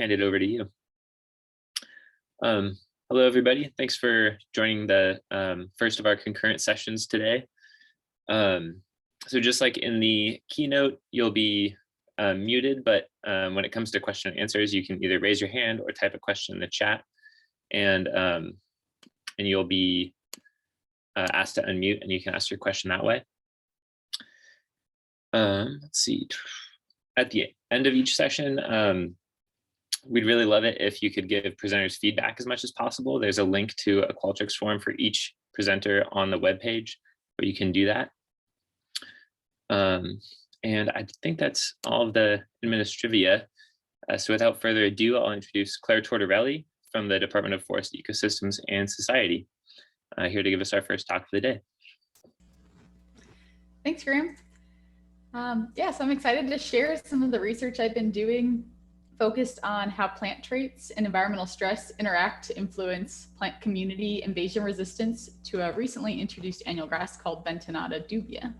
hand it over to you. Hello, everybody. Thanks for joining the first of our concurrent sessions today. So just like in the keynote, you'll be muted, but when it comes to question and answers, you can either raise your hand or type a question in the chat, and you'll be asked to unmute, and you can ask your question that way. Let's see. At the end of each session, we'd really love it if you could give presenters feedback as much as possible. There's a link to a Qualtrics form for each presenter on the webpage where you can do that. And I think that's all of the administrivia. So without further ado, I'll introduce Claire Tortorelli from the Department of Forest Ecosystems and Society, here to give us our first talk for the day. Thanks, Graham. So I'm excited to share some of the research I've been doing focused on how plant traits and environmental stress interact to influence plant community invasion resistance to a recently introduced annual grass called Ventenata dubia.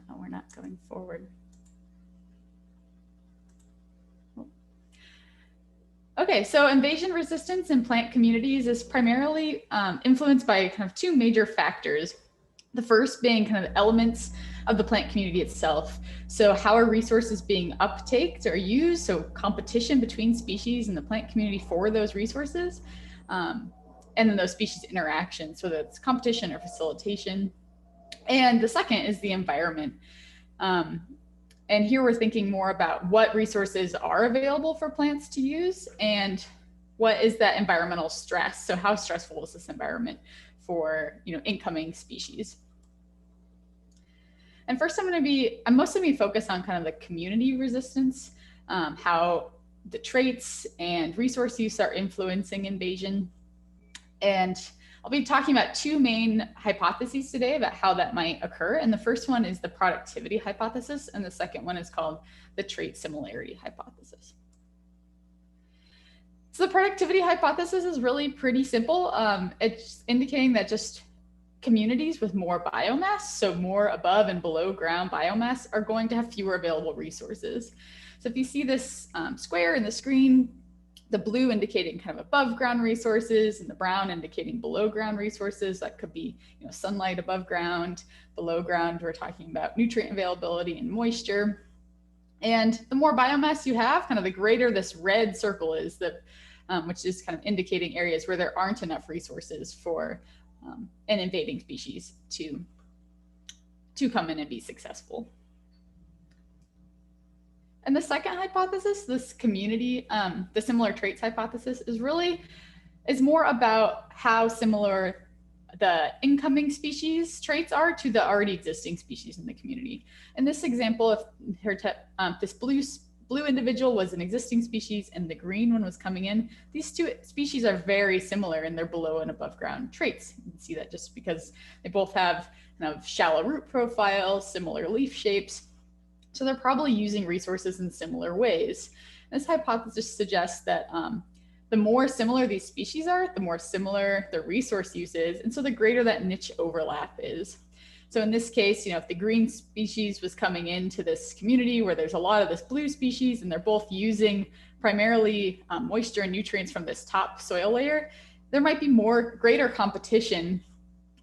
Oh, we're not going forward. Okay, so invasion resistance in plant communities is primarily influenced by kind of two major factors. The first being kind of elements of the plant community itself. So how are resources being uptaked or used? So competition between species in the plant community for those resources. And then those species interactions, so that's competition or facilitation. And the second is the environment. And here we're thinking more about what resources are available for plants to use and what is that environmental stress. So how stressful is this environment for incoming species? And first I'm mostly going to be focused on kind of the community resistance, how the traits and resource use are influencing invasion. And I'll be talking about two main hypotheses today about how that might occur. And the first one is the productivity hypothesis, and the second one is called the trait similarity hypothesis. So the productivity hypothesis is really pretty simple. It's indicating that just communities with more biomass, so more above and below ground biomass, are going to have fewer available resources. So if you see this square in the screen, the blue indicating kind of above ground resources and the brown indicating below ground resources, that could be sunlight above ground. Below ground, we're talking about nutrient availability and moisture. And the more biomass you have, kind of the greater this red circle is, which is kind of indicating areas where there aren't enough resources for an invading species to come in and be successful. And the second hypothesis, this community, the similar traits hypothesis, is more about how similar the incoming species traits are to the already existing species in the community. In this example, if this blue individual was an existing species and the green one was coming in, these two species are very similar in their below and above ground traits. You can see that just because they both have kind of shallow root profiles, similar leaf shapes. So they're probably using resources in similar ways. This hypothesis suggests that the more similar these species are, the more similar the resource use is, and so the greater that niche overlap is. So in this case, if the green species was coming into this community where there's a lot of this blue species and they're both using primarily moisture and nutrients from this top soil layer, there might be greater competition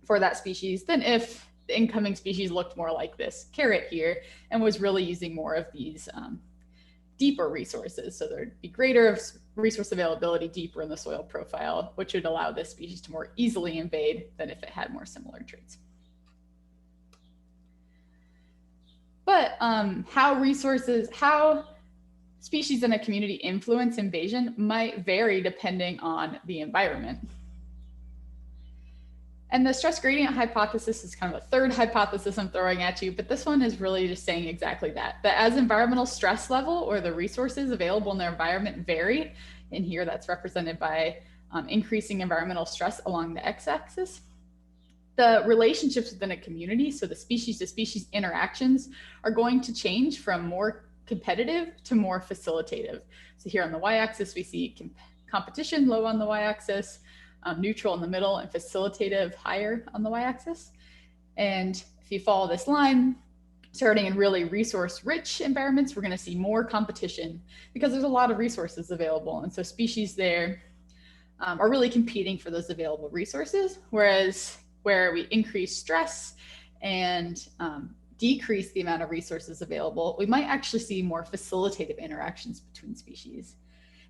for that species than if the incoming species looked more like this carrot here and was really using more of these deeper resources. So there'd be greater resource availability deeper in the soil profile, which would allow this species to more easily invade than if it had more similar traits. But how species in a community influence invasion might vary depending on the environment. And the stress gradient hypothesis is kind of a third hypothesis I'm throwing at you, but this one is really just saying exactly that as environmental stress level or the resources available in their environment vary, and here that's represented by increasing environmental stress along the x-axis, the relationships within a community, so the species to species interactions, are going to change from more competitive to more facilitative. So here on the y-axis, we see competition low on the y-axis, neutral in the middle, and facilitative higher on the y-axis. And if you follow this line, Starting in really resource-rich environments, we're going to see more competition because there's a lot of resources available. And so species there are really competing for those available resources, whereas where we increase stress and decrease the amount of resources available, we might actually see more facilitative interactions between species.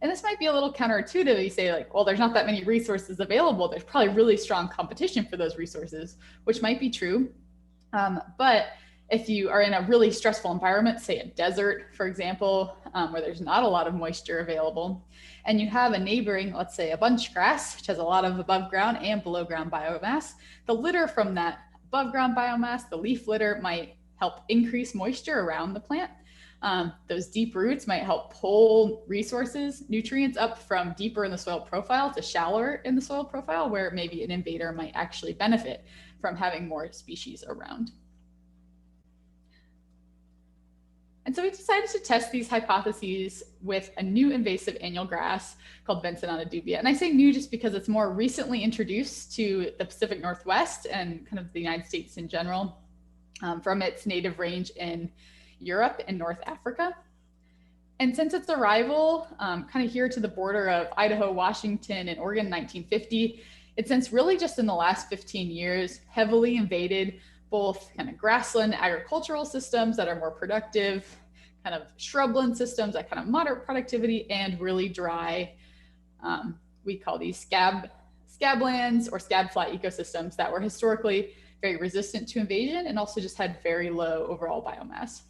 And this might be a little counterintuitive. You say like, well, there's not that many resources available. There's probably really strong competition for those resources, which might be true. But if you are in a really stressful environment, say a desert, for example, where there's not a lot of moisture available, and you have a neighboring, let's say a bunch grass, which has a lot of above ground and below ground biomass, the litter from that above ground biomass, the leaf litter, might help increase moisture around the plant. Those deep roots might help pull resources, nutrients up from deeper in the soil profile to shallower in the soil profile, where maybe an invader might actually benefit from having more species around. And so we decided to test these hypotheses with a new invasive annual grass called Ventenata dubia. And I say new just because it's more recently introduced to the Pacific Northwest and kind of the United States in general, from its native range in Europe and North Africa. And since its arrival kind of here to the border of Idaho, Washington, and Oregon in 1950, it's since really just in the last 15 years heavily invaded both kind of grassland agricultural systems that are more productive, kind of shrubland systems that kind of moderate productivity, and really dry, we call these scablands or scab flat ecosystems that were historically very resistant to invasion and also just had very low overall biomass.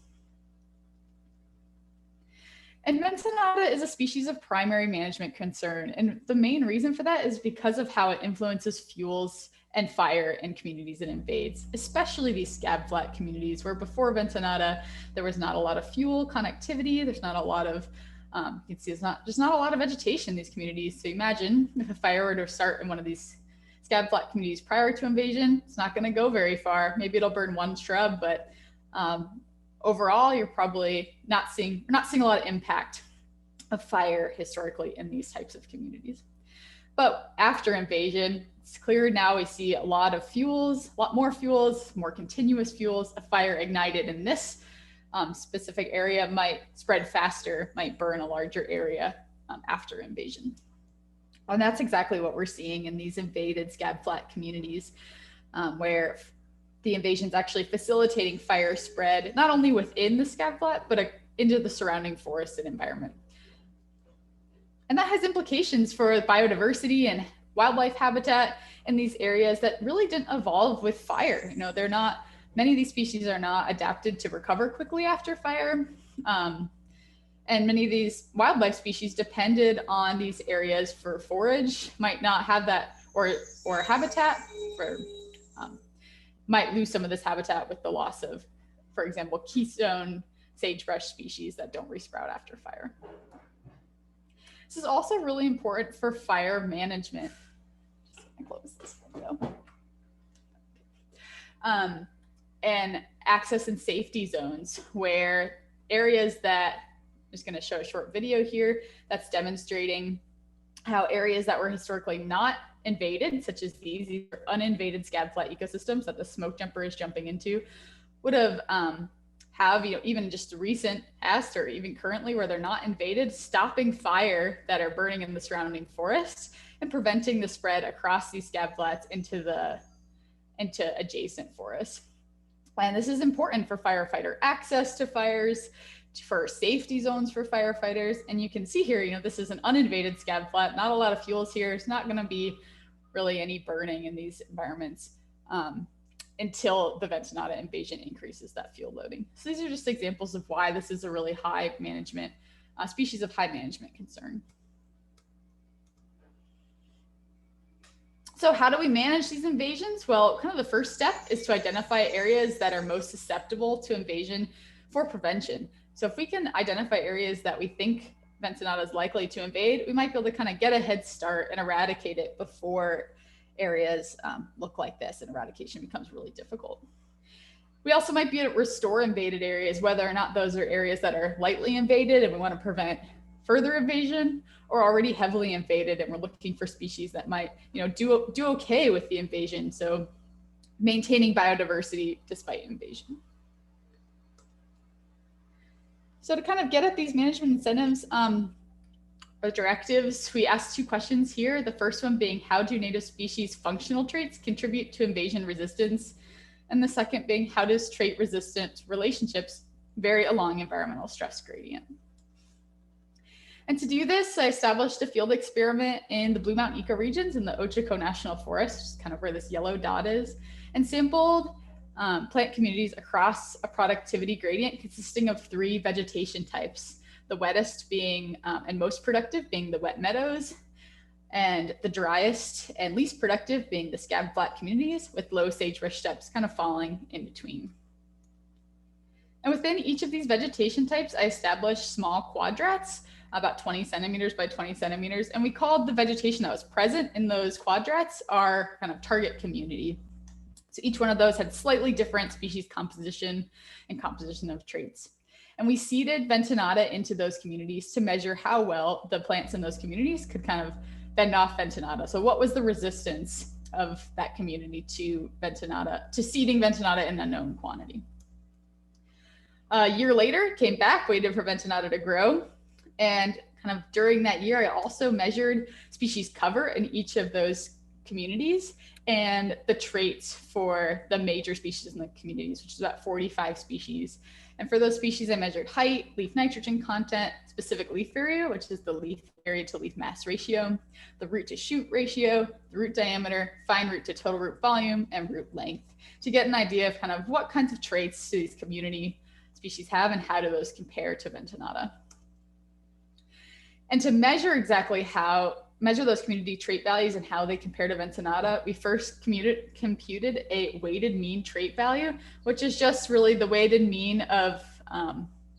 And Ventenata is a species of primary management concern. And the main reason for that is because of how it influences fuels and fire in communities it invades, especially these scab flat communities where before Ventenata, there was not a lot of fuel connectivity. There's not a lot of, you can see there's just not a lot of vegetation in these communities. So imagine if a fire were to start in one of these scab flat communities prior to invasion, it's not going to go very far. Maybe it'll burn one shrub, but overall, you're probably we're not seeing a lot of impact of fire historically in these types of communities. But after invasion, it's clear now we see a lot of fuels, a lot more fuels, more continuous fuels. A fire ignited in this specific area might spread faster, might burn a larger area after invasion. And that's exactly what we're seeing in these invaded scab flat communities, where the invasion is actually facilitating fire spread, not only within the scab flat, but into the surrounding forested environment. And that has implications for biodiversity and wildlife habitat in these areas that really didn't evolve with fire. You know, many of these species are not adapted to recover quickly after fire. And many of these wildlife species depended on these areas for forage, might not have that, or habitat for, might lose some of this habitat with the loss of, for example, keystone sagebrush species that don't resprout after fire. This is also really important for fire management. Just gonna close this window. And access and safety zones, where areas that, I'm just going to show a short video here that's demonstrating how areas that were historically not invaded, such as these are uninvaded scab flat ecosystems that the smoke jumper is jumping into, would have even just the recent past or even currently where they're not invaded, stopping fire that are burning in the surrounding forests and preventing the spread across these scab flats into adjacent forests. And this is important for firefighter access to fires, for safety zones for firefighters. And you can see here, you know, this is an uninvaded scab flat, not a lot of fuels here. It's not going to be really any burning in these environments until the Ventenata invasion increases that fuel loading. So these are just examples of why this is a really high management, species of high management concern. So how do we manage these invasions? Well, kind of the first step is to identify areas that are most susceptible to invasion for prevention. So if we can identify areas that we think Ventenata is likely to invade, we might be able to kind of get a head start and eradicate it before areas look like this and eradication becomes really difficult. We also might be able to restore invaded areas, whether or not those are areas that are lightly invaded and we want to prevent further invasion, or already heavily invaded and we're looking for species that might, you know, do okay with the invasion. So maintaining biodiversity despite invasion. So to kind of get at these management incentives, or directives, we asked 2 questions here. The first one being, how do native species functional traits contribute to invasion resistance? And the second being, how does trait resistant relationships vary along environmental stress gradient? And to do this, I established a field experiment in the Blue Mountain ecoregions in the Ochako National Forest, kind of where this yellow dot is, and sampled plant communities across a productivity gradient consisting of 3 vegetation types. The wettest being and most productive being the wet meadows, and the driest and least productive being the scab flat communities, with low sagebrush steppes kind of falling in between. And within each of these vegetation types, I established small quadrats about 20 centimeters by 20 centimeters, and we called the vegetation that was present in those quadrats our kind of target community. So each one of those had slightly different species composition and composition of traits. And we seeded Ventenata into those communities to measure how well the plants in those communities could kind of fend off Ventenata. So what was the resistance of that community to Ventenata, to seeding Ventenata in a known quantity? A year later, came back, waited for Ventenata to grow. And kind of during that year, I also measured species cover in each of those communities and the traits for the major species in the communities, which is about 45 species. And for those species, I measured height, leaf nitrogen content, specific leaf area, which is the leaf area to leaf mass ratio, the root to shoot ratio, the root diameter, fine root to total root volume, and root length, to get an idea of kind of what kinds of traits do these community species have and how do those compare to Ventenata. And to measure exactly measure those community trait values and how they compare to Ventenata, we first computed a weighted mean trait value, which is just really the weighted mean of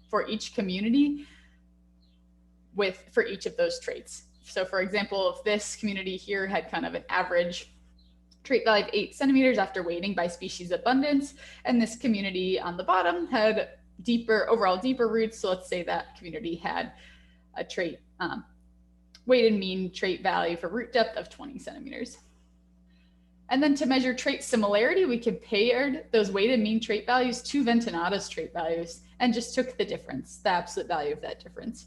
for each community for each of those traits. So for example, if this community here had kind of an average trait value of 8 centimeters after weighting by species abundance, and this community on the bottom had overall deeper roots, so let's say that community had a trait weighted mean trait value for root depth of 20 centimeters. And then to measure trait similarity, we compared those weighted mean trait values to Ventenata's trait values and just took the difference, the absolute value of that difference.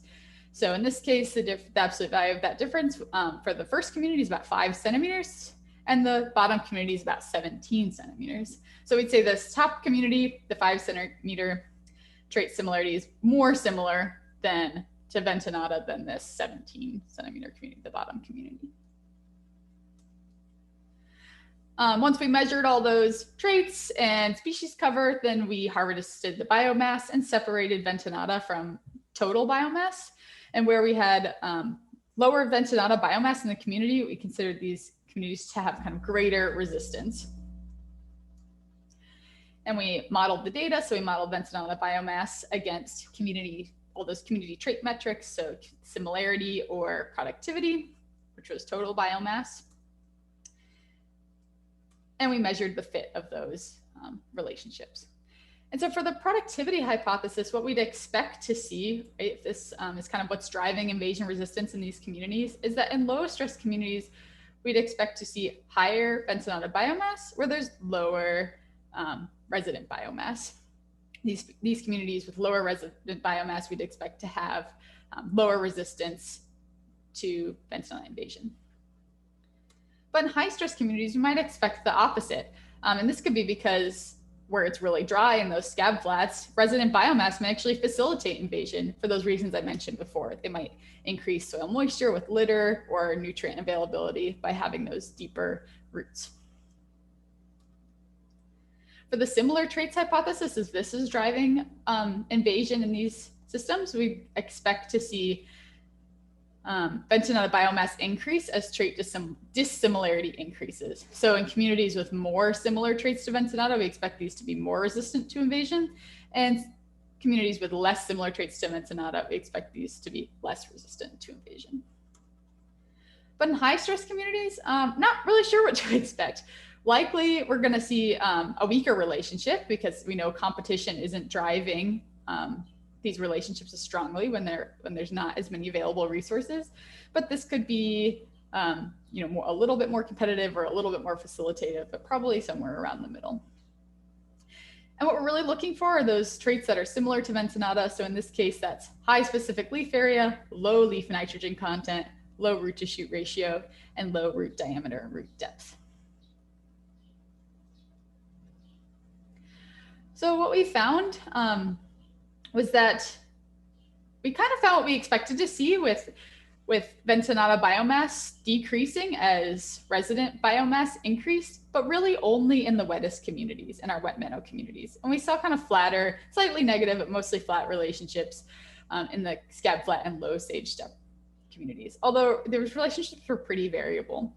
So in this case, the absolute value of that difference for the first community is about 5 centimeters, and the bottom community is about 17 centimeters. So we'd say this top community, the 5 centimeter trait similarity, is more similar to Ventenata than this 17 centimeter community, the bottom community. Once we measured all those traits and species cover, then we harvested the biomass and separated Ventenata from total biomass. And where we had lower Ventenata biomass in the community, we considered these communities to have kind of greater resistance. And we modeled the data. So we modeled Ventenata biomass against all those community trait metrics, so similarity or productivity, which was total biomass. And we measured the fit of those relationships. And so for the productivity hypothesis, what we'd expect to see, right, if this is kind of what's driving invasion resistance in these communities, is that in low stress communities, we'd expect to see higher Ventenata biomass where there's lower resident biomass. These communities with lower resident biomass, we'd expect to have lower resistance to Ventenata invasion. But in high stress communities, you might expect the opposite. And this could be because where it's really dry in those scab flats, resident biomass may actually facilitate invasion for those reasons I mentioned before. It might increase soil moisture with litter or nutrient availability by having those deeper roots. For the similar traits hypothesis, as this is driving invasion in these systems, we expect to see Ventenata biomass increase as trait dissimilarity increases. So in communities with more similar traits to Ventenata, we expect these to be more resistant to invasion. And communities with less similar traits to Ventenata, we expect these to be less resistant to invasion. But in high stress communities, not really sure what to expect. Likely, we're going to see a weaker relationship because we know competition isn't driving these relationships as strongly when there's not as many available resources. But this could be a little bit more competitive or a little bit more facilitative, but probably somewhere around the middle. And what we're really looking for are those traits that are similar to Ventenata. So in this case, that's high specific leaf area, low leaf nitrogen content, low root to shoot ratio, and low root diameter and root depth. So what we found was that we kind of found what we expected to see with Ventenata biomass decreasing as resident biomass increased, but really only in the wettest communities, in our wet meadow communities. And we saw kind of flatter, slightly negative, but mostly flat relationships in the scab flat and low sage steppe communities, although there was relationships were pretty variable.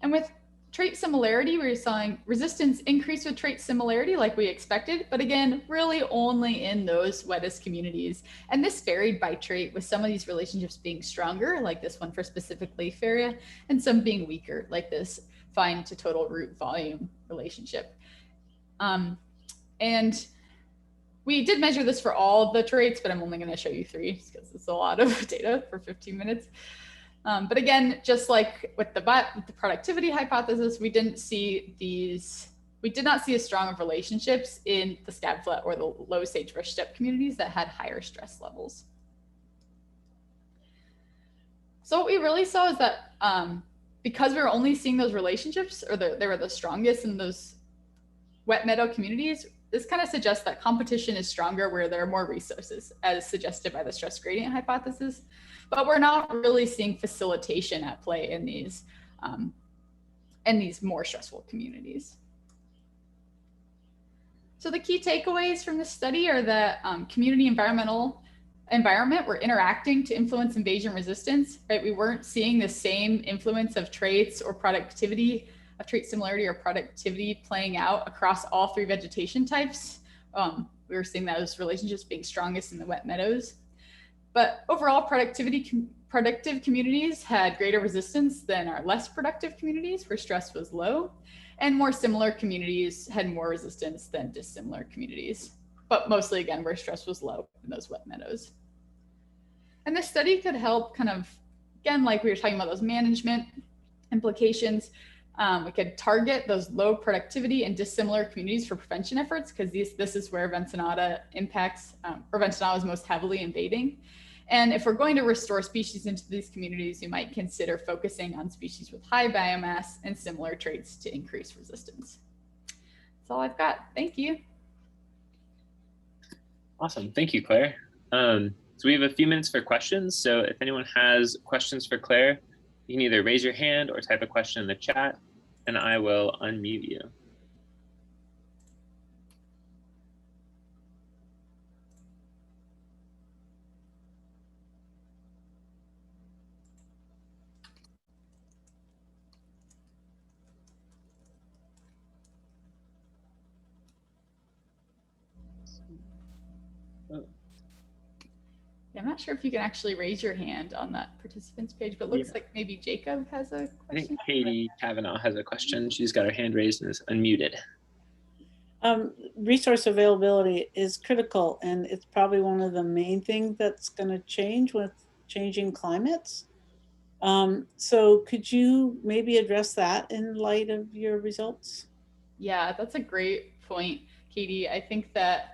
And with trait similarity, we were seeing resistance increase with trait similarity like we expected, but again, really only in those wettest communities. And this varied by trait, with some of these relationships being stronger, like this one for specific leaf area, and some being weaker, like this fine to total root volume relationship. And we did measure this for all of the traits, but I'm only going to show you 3 because it's a lot of data for 15 minutes. But again, just like with the productivity hypothesis, we did not see as strong of relationships in the scab flat or the low sagebrush steppe communities that had higher stress levels. So what we really saw is that because we were only seeing those relationships, or they were the strongest in those wet meadow communities, this kind of suggests that competition is stronger where there are more resources, as suggested by the stress gradient hypothesis. But we're not really seeing facilitation at play in these more stressful communities. So the key takeaways from this study are that community environment were interacting to influence invasion resistance, right? We weren't seeing the same influence of traits or productivity, of trait similarity or productivity playing out across all 3 vegetation types. We were seeing those relationships being strongest in the wet meadows. But overall, productive communities had greater resistance than our less productive communities where stress was low, and more similar communities had more resistance than dissimilar communities, but mostly again where stress was low in those wet meadows. And this study could help kind of, again, like we were talking about those management implications, we could target those low productivity and dissimilar communities for prevention efforts, because this is where Ventenata impacts, or Ventenata is most heavily invading. And if we're going to restore species into these communities, you might consider focusing on species with high biomass and similar traits to increase resistance. That's all I've got. Thank you. Awesome. Thank you, Claire. So we have a few minutes for questions. So if anyone has questions for Claire, you can either raise your hand or type a question in the chat, and I will unmute you. Yeah, I'm not sure if you can actually raise your hand on that participants page, but it looks like maybe Jacob has a question. I think Katie Kavanaugh has a question. She's got her hand raised and is unmuted. Resource availability is critical, and it's probably one of the main things that's going to change with changing climates. So could you maybe address that in light of your results? Yeah, that's a great point, Katie. I think that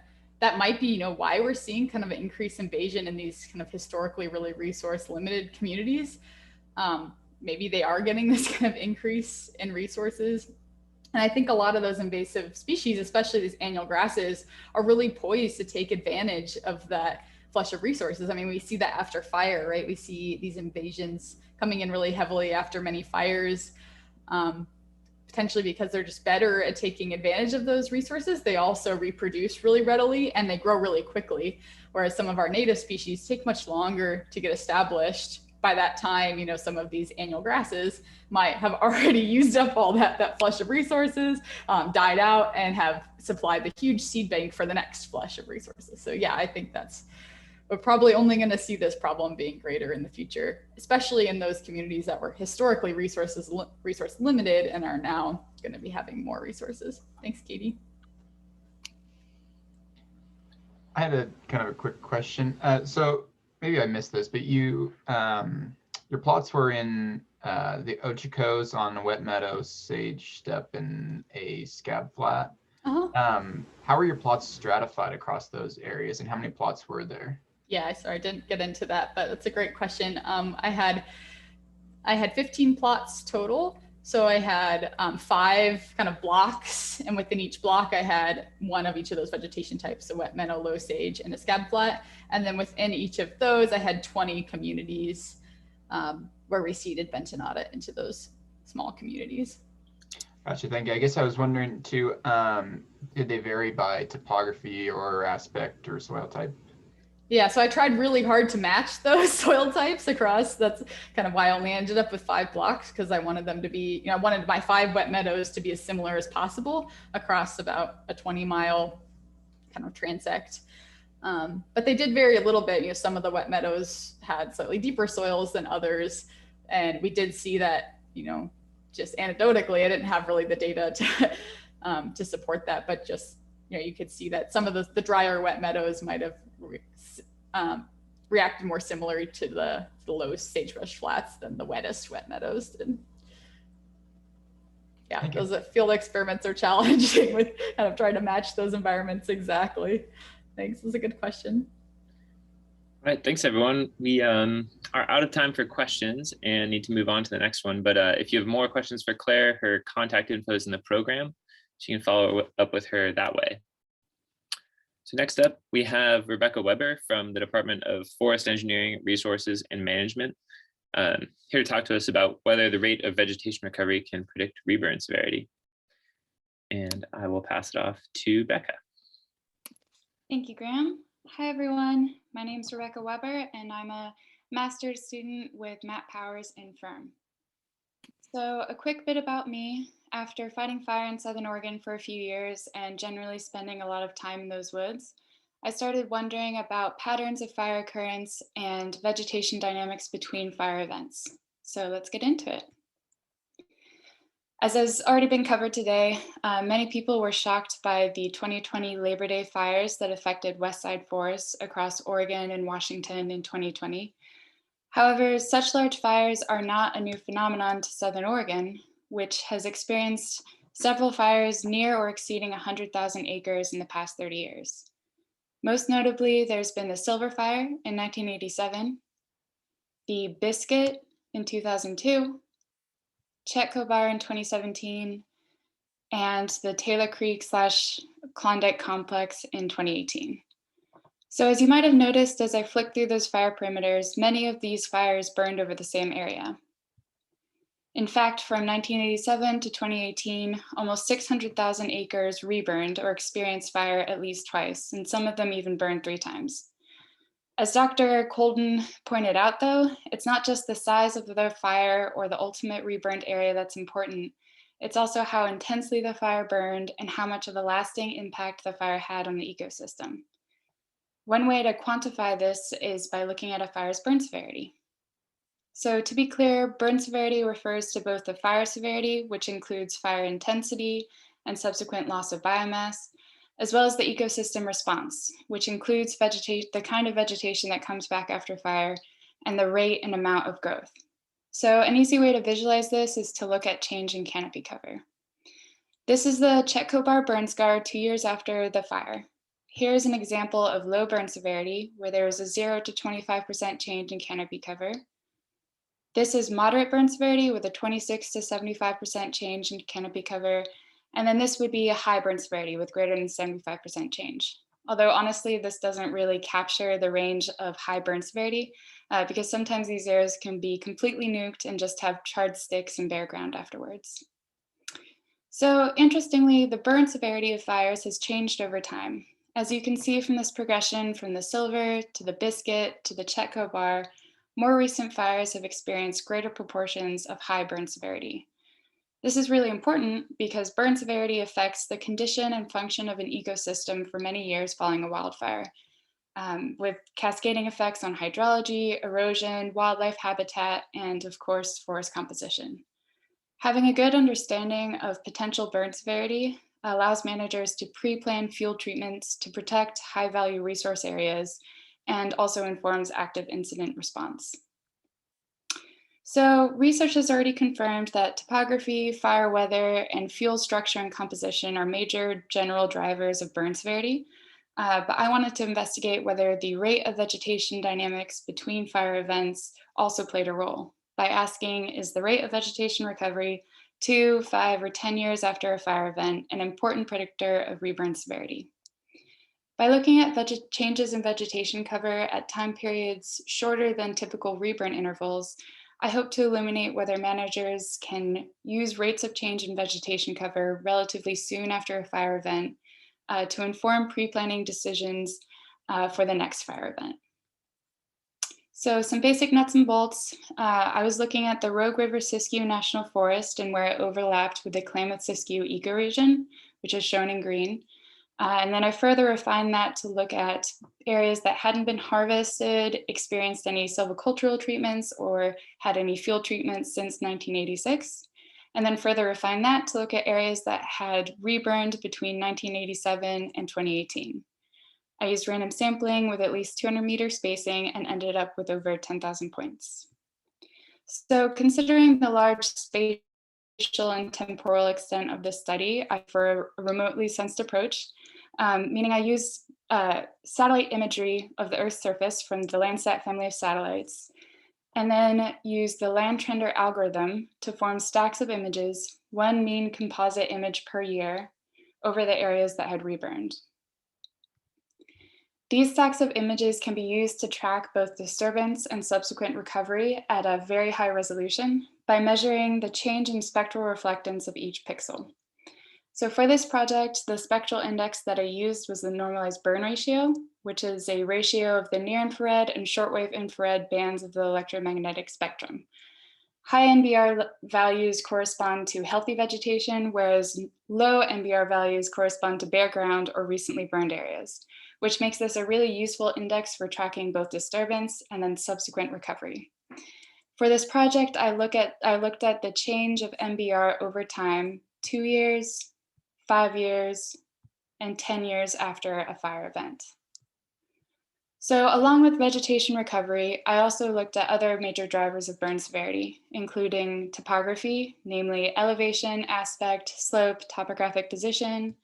might be, why we're seeing kind of an increased invasion in these kind of historically really resource limited communities. Maybe they are getting this kind of increase in resources. And I think a lot of those invasive species, especially these annual grasses, are really poised to take advantage of that flush of resources. I mean, we see that after fire, right? We see these invasions coming in really heavily after many fires, potentially because they're just better at taking advantage of those resources. They also reproduce really readily and they grow really quickly, whereas some of our native species take much longer to get established. By that time, some of these annual grasses might have already used up all that flush of resources, died out, and have supplied the huge seed bank for the next flush of resources. So yeah, I think we're probably only going to see this problem being greater in the future, especially in those communities that were historically resource limited and are now going to be having more resources. Thanks, Katie. I had a kind of a quick question. So maybe I missed this, but you your plots were in the Ochakos on a wet meadow, sage steppe, and a scab flat. How were your plots stratified across those areas, and how many plots were there? Yeah, sorry, I didn't get into that, but that's a great question. I had 15 plots total. So I had 5 kind of blocks, and within each block I had one of each of those vegetation types, so wet meadow, low sage, and a scab flat. And then within each of those I had 20 communities where we seeded Ventenata into those small communities. Gotcha, thank you. I guess I was wondering too, did they vary by topography or aspect or soil type? Yeah, so I tried really hard to match those soil types across. That's kind of why I only ended up with 5 blocks, because I wanted them to be, I wanted my 5 wet meadows to be as similar as possible across about a 20-mile kind of transect. But they did vary a little bit. Some of the wet meadows had slightly deeper soils than others. And we did see that, just anecdotally, I didn't have really the data to support that, but just, you could see that some of the drier wet meadows might have reacted more similarly to the low sagebrush flats than the wettest wet meadows did. Yeah, those field experiments are challenging with kind of trying to match those environments exactly. Thanks, that's a good question. All right, thanks everyone. We are out of time for questions and need to move on to the next one. But if you have more questions for Claire, her contact info is in the program. So you can follow up with her that way. So next up, we have Rebecca Weber from the Department of Forest Engineering, Resources, and Management, here to talk to us about whether the rate of vegetation recovery can predict reburn severity. And I will pass it off to Becca. Thank you, Graham. Hi, everyone. My name is Rebecca Weber, and I'm a master's student with Matt Powers in Firm. So a quick bit about me. After fighting fire in Southern Oregon for a few years and generally spending a lot of time in those woods, I started wondering about patterns of fire occurrence and vegetation dynamics between fire events. So let's get into it. As has already been covered today, many people were shocked by the 2020 Labor Day fires that affected Westside forests across Oregon and Washington in 2020. However, such large fires are not a new phenomenon to Southern Oregon, which has experienced several fires near or exceeding 100,000 acres in the past 30 years. Most notably, there's been the Silver Fire in 1987, the Biscuit in 2002, Chetco Bar in 2017, and the Taylor Creek / Klondike Complex in 2018. So as you might have noticed as I flicked through those fire perimeters, many of these fires burned over the same area. In fact, from 1987 to 2018, almost 600,000 acres reburned or experienced fire at least twice, and some of them even burned 3 times. As Dr. Colden pointed out, though, it's not just the size of the fire or the ultimate reburned area that's important. It's also how intensely the fire burned and how much of a lasting impact the fire had on the ecosystem. One way to quantify this is by looking at a fire's burn severity. So to be clear, burn severity refers to both the fire severity, which includes fire intensity and subsequent loss of biomass, as well as the ecosystem response, which includes the kind of vegetation that comes back after fire and the rate and amount of growth. So an easy way to visualize this is to look at change in canopy cover. This is the Chetco Bar burn scar 2 years after the fire. Here's an example of low burn severity, where there was a 0 to 25% change in canopy cover. This is moderate burn severity with a 26 to 75% change in canopy cover. And then this would be a high burn severity with greater than 75% change. Although honestly, this doesn't really capture the range of high burn severity because sometimes these areas can be completely nuked and just have charred sticks and bare ground afterwards. So interestingly, the burn severity of fires has changed over time. As you can see from this progression from the Silver to the Biscuit to the Chetco Bar, more recent fires have experienced greater proportions of high burn severity. This is really important because burn severity affects the condition and function of an ecosystem for many years following a wildfire, with cascading effects on hydrology, erosion, wildlife habitat, and of course, forest composition. Having a good understanding of potential burn severity allows managers to pre-plan fuel treatments to protect high-value resource areas and also informs active incident response. So research has already confirmed that topography, fire weather, and fuel structure and composition are major general drivers of burn severity. But I wanted to investigate whether the rate of vegetation dynamics between fire events also played a role by asking, is the rate of vegetation recovery 2, 5, or 10 years after a fire event an important predictor of reburn severity? By looking at changes in vegetation cover at time periods shorter than typical reburn intervals, I hope to illuminate whether managers can use rates of change in vegetation cover relatively soon after a fire event to inform pre-planning decisions for the next fire event. So some basic nuts and bolts. I was looking at the Rogue River Siskiyou National Forest and where it overlapped with the Klamath-Siskiyou ecoregion, which is shown in green. And then I further refined that to look at areas that hadn't been harvested, experienced any silvicultural treatments, or had any field treatments since 1986. And then further refined that to look at areas that had reburned between 1987 and 2018. I used random sampling with at least 200-meter spacing and ended up with over 10,000 points. So considering the large spatial and temporal extent of this study, I prefer a remotely sensed approach, meaning I use satellite imagery of the Earth's surface from the Landsat family of satellites, and then use the Landtrender algorithm to form stacks of images, one mean composite image per year, over the areas that had reburned. These stacks of images can be used to track both disturbance and subsequent recovery at a very high resolution by measuring the change in spectral reflectance of each pixel. So for this project, the spectral index that I used was the normalized burn ratio, which is a ratio of the near infrared and shortwave infrared bands of the electromagnetic spectrum. High NBR values correspond to healthy vegetation, whereas low NBR values correspond to bare ground or recently burned areas, which makes this a really useful index for tracking both disturbance and then subsequent recovery. For this project, I looked at the change of NBR over time, 2 years, 5 years, and 10 years after a fire event. So along with vegetation recovery, I also looked at other major drivers of burn severity, including topography, namely elevation, aspect, slope, topographic position,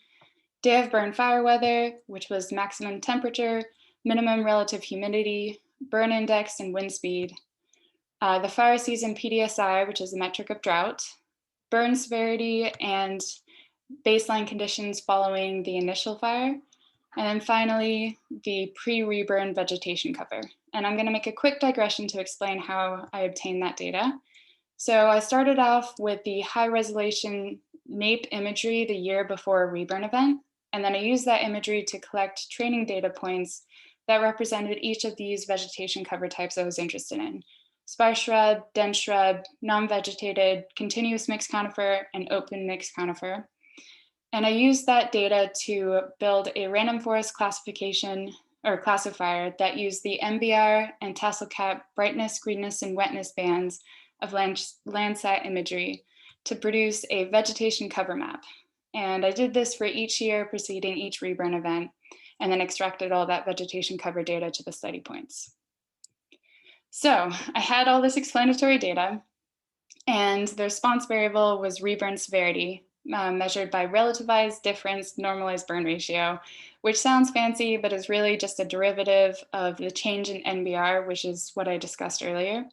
day of burn fire weather, which was maximum temperature, minimum relative humidity, burn index, and wind speed, the fire season PDSI, which is a metric of drought, burn severity, and baseline conditions following the initial fire, and then finally, the pre-reburn vegetation cover. And I'm going to make a quick digression to explain how I obtained that data. So I started off with the high resolution NAPE imagery the year before a reburn event. And then I used that imagery to collect training data points that represented each of these vegetation cover types I was interested in: sparse shrub, dense shrub, non-vegetated, continuous mixed conifer, and open mixed conifer. And I used that data to build a random forest classification or classifier that used the NBR and tassel cap brightness, greenness, and wetness bands of Landsat imagery to produce a vegetation cover map. And I did this for each year preceding each reburn event, and then extracted all that vegetation cover data to the study points. So I had all this explanatory data, and the response variable was reburn severity, measured by relativized difference normalized burn ratio, which sounds fancy, but is really just a derivative of the change in NBR, which is what I discussed earlier.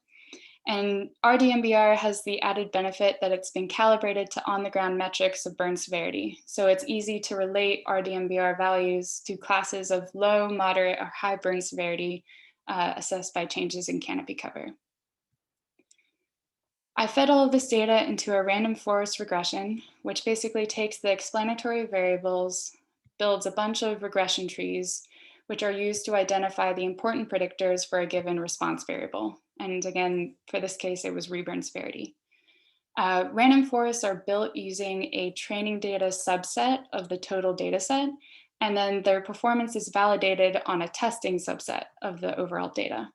And RDNBR has the added benefit that it's been calibrated to on-the-ground metrics of burn severity. So it's easy to relate RDNBR values to classes of low, moderate, or high burn severity assessed by changes in canopy cover. I fed all of this data into a random forest regression, which basically takes the explanatory variables, builds a bunch of regression trees, which are used to identify the important predictors for a given response variable. And again, for this case, it was reburn severity. Random forests are built using a training data subset of the total data set, and then their performance is validated on a testing subset of the overall data.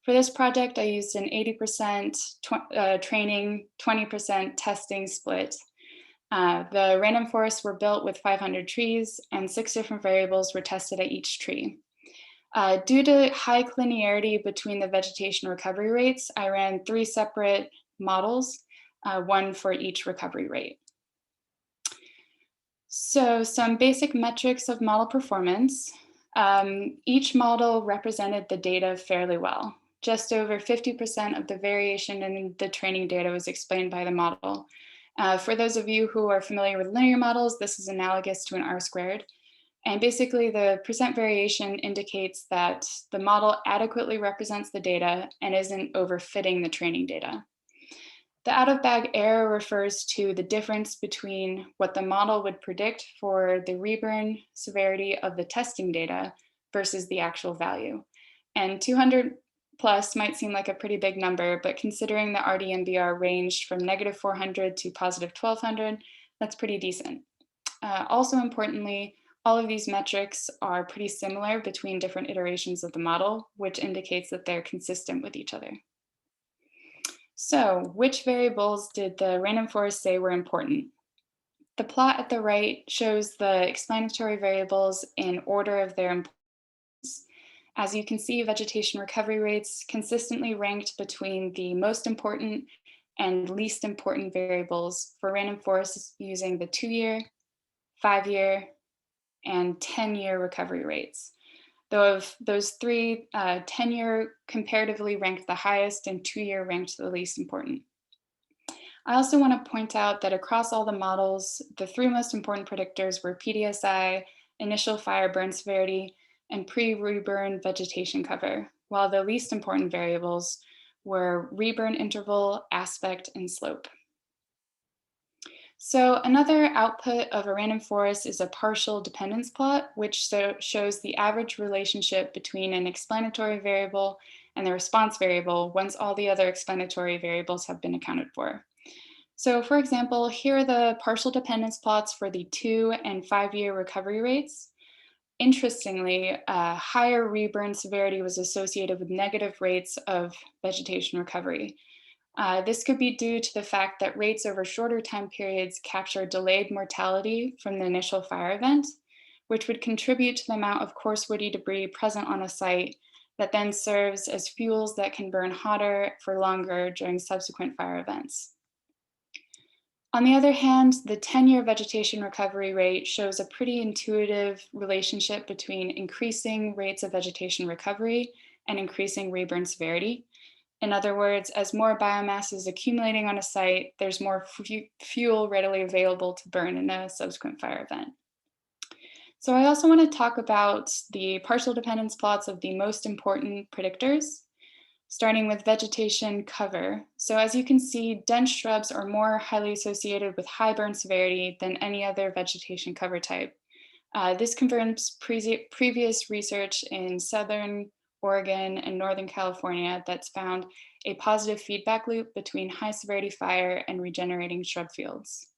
For this project, I used an 80% training, 20% testing split. The random forests were built with 500 trees, and 6 different variables were tested at each tree. Due to high linearity between the vegetation recovery rates, I ran 3 separate models, one for each recovery rate. So some basic metrics of model performance. Each model represented the data fairly well. Just over 50% of the variation in the training data was explained by the model. For those of you who are familiar with linear models, this is analogous to an R-squared. And basically the percent variation indicates that the model adequately represents the data and isn't overfitting the training data. The out-of-bag error refers to the difference between what the model would predict for the reburn severity of the testing data versus the actual value. And 200 plus might seem like a pretty big number, but considering the RDMBR ranged from -400 to +1200, that's pretty decent. Also importantly, all of these metrics are pretty similar between different iterations of the model, which indicates that they're consistent with each other. So, which variables did the random forest say were important? The plot at the right shows the explanatory variables in order of their importance. As you can see, vegetation recovery rates consistently ranked between the most important and least important variables for random forests using the 2-year, 5-year, and 10-year recovery rates. Though of those 3, 10-year comparatively ranked the highest and 2-year ranked the least important. I also want to point out that across all the models, the 3 most important predictors were PDSI, initial fire burn severity, and pre-reburn vegetation cover, while the least important variables were reburn interval, aspect, and slope. So another output of a random forest is a partial dependence plot, which shows the average relationship between an explanatory variable and the response variable once all the other explanatory variables have been accounted for. So for example, here are the partial dependence plots for the 2- and 5-year recovery rates. Interestingly, higher reburn severity was associated with negative rates of vegetation recovery. This could be due to the fact that rates over shorter time periods capture delayed mortality from the initial fire event, which would contribute to the amount of coarse woody debris present on a site that then serves as fuels that can burn hotter for longer during subsequent fire events. On the other hand, the 10-year vegetation recovery rate shows a pretty intuitive relationship between increasing rates of vegetation recovery and increasing reburn severity. In other words, as more biomass is accumulating on a site, there's more fuel readily available to burn in a subsequent fire event. So I also want to talk about the partial dependence plots of the most important predictors, starting with vegetation cover. So as you can see, dense shrubs are more highly associated with high burn severity than any other vegetation cover type. This confirms previous research in Southern Oregon and Northern California that's found a positive feedback loop between high severity fire and regenerating shrub fields.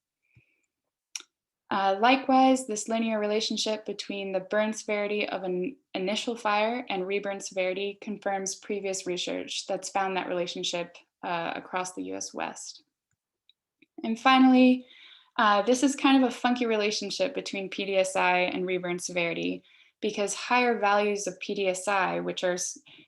Likewise, this linear relationship between the burn severity of an initial fire and reburn severity confirms previous research that's found that relationship across the US West. And finally, this is kind of a funky relationship between PDSI and reburn severity, because higher values of PDSI, which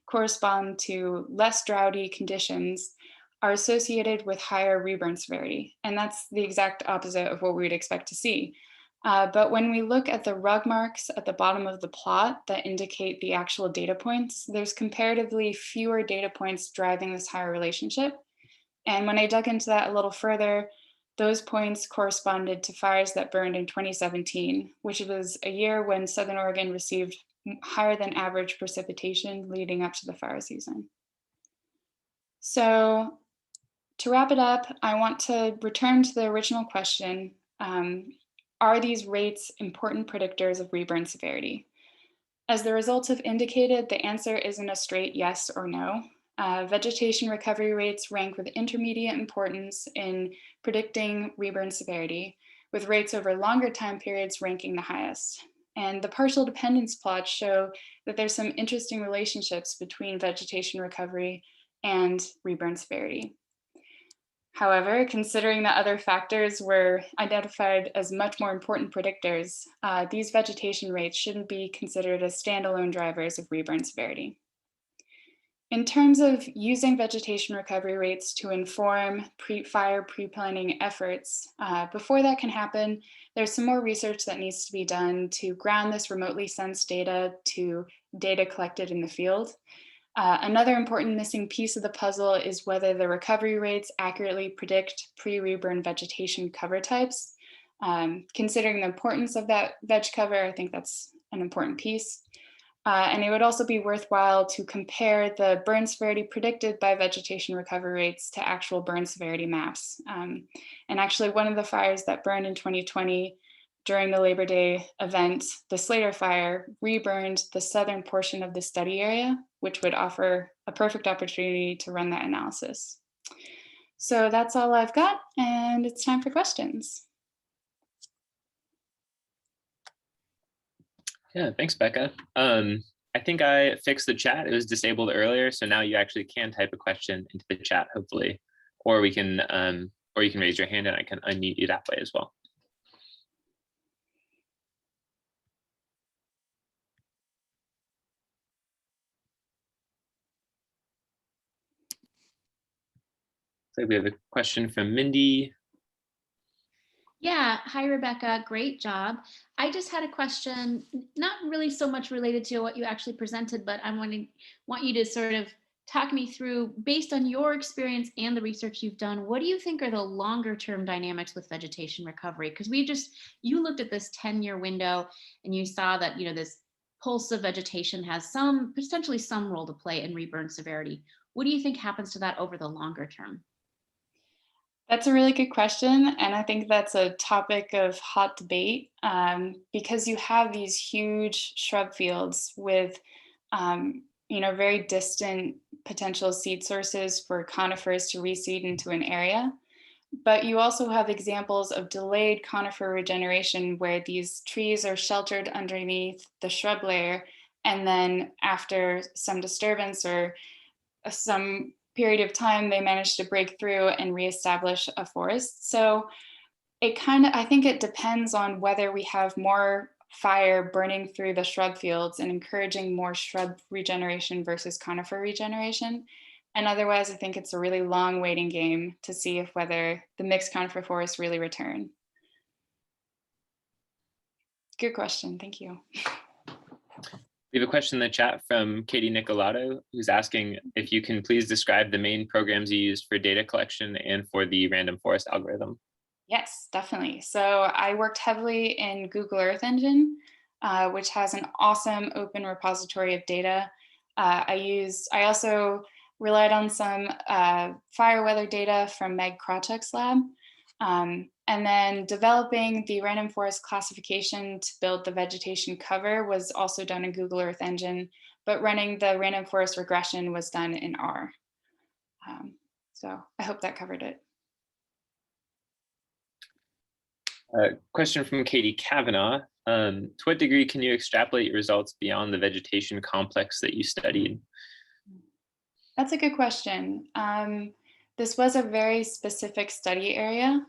correspond to less droughty conditions, are associated with higher reburn severity. And that's the exact opposite of what we would expect to see. But when we look at the rug marks at the bottom of the plot that indicate the actual data points, there's comparatively fewer data points driving this higher relationship. And when I dug into that a little further, those points corresponded to fires that burned in 2017, which was a year when Southern Oregon received higher than average precipitation leading up to the fire season. So to wrap it up, I want to return to the original question. Are these rates important predictors of reburn severity? As the results have indicated, the answer isn't a straight yes or no. Vegetation recovery rates rank with intermediate importance in predicting reburn severity, with rates over longer time periods ranking the highest. And the partial dependence plots show that there's some interesting relationships between vegetation recovery and reburn severity. However, considering that other factors were identified as much more important predictors, these vegetation rates shouldn't be considered as standalone drivers of reburn severity. In terms of using vegetation recovery rates to inform fire pre-planning efforts, before that can happen, there's some more research that needs to be done to ground this remotely sensed data to data collected in the field. Another important missing piece of the puzzle is whether the recovery rates accurately predict pre-reburn vegetation cover types. Considering the importance of that veg cover, I think that's an important piece. And it would also be worthwhile to compare the burn severity predicted by vegetation recovery rates to actual burn severity maps. And actually, one of the fires that burned in 2020 during the Labor Day event, the Slater fire, reburned the southern portion of the study area, which would offer a perfect opportunity to run that analysis. So that's all I've got, and it's time for questions. Yeah, thanks, Becca. I think I fixed the chat. It was disabled earlier, so now you actually can type a question into the chat, hopefully, or we can, or you can raise your hand and I can unmute you that way as well. So we have a question from Mindy. Yeah, hi Rebecca, great job. I just had a question, not really so much related to what you actually presented, but I want you to sort of talk me through, based on your experience and the research you've done, what do you think are the longer term dynamics with vegetation recovery? Because you looked at this 10-year window and you saw that, this pulse of vegetation has potentially some role to play in reburn severity. What do you think happens to that over the longer term? That's a really good question. And I think that's a topic of hot debate because you have these huge shrub fields with, very distant potential seed sources for conifers to reseed into an area. But you also have examples of delayed conifer regeneration where these trees are sheltered underneath the shrub layer. And then after some disturbance or some period of time, they managed to break through and reestablish a forest. So I think it depends on whether we have more fire burning through the shrub fields and encouraging more shrub regeneration versus conifer regeneration. And otherwise, I think it's a really long waiting game to see whether the mixed conifer forests really return. Good question, thank you. We have a question in the chat from Katie Nicolato, who's asking if you can please describe the main programs you used for data collection and for the random forest algorithm. Yes, definitely. So I worked heavily in Google Earth Engine, which has an awesome open repository of data. I also relied on some fire weather data from Meg Krawczyk's lab. And then developing the random forest classification to build the vegetation cover was also done in Google Earth Engine, but running the random forest regression was done in R. So I hope that covered it. Question from Katie Kavanaugh. To what degree can you extrapolate results beyond the vegetation complex that you studied? That's a good question. This was a very specific study area,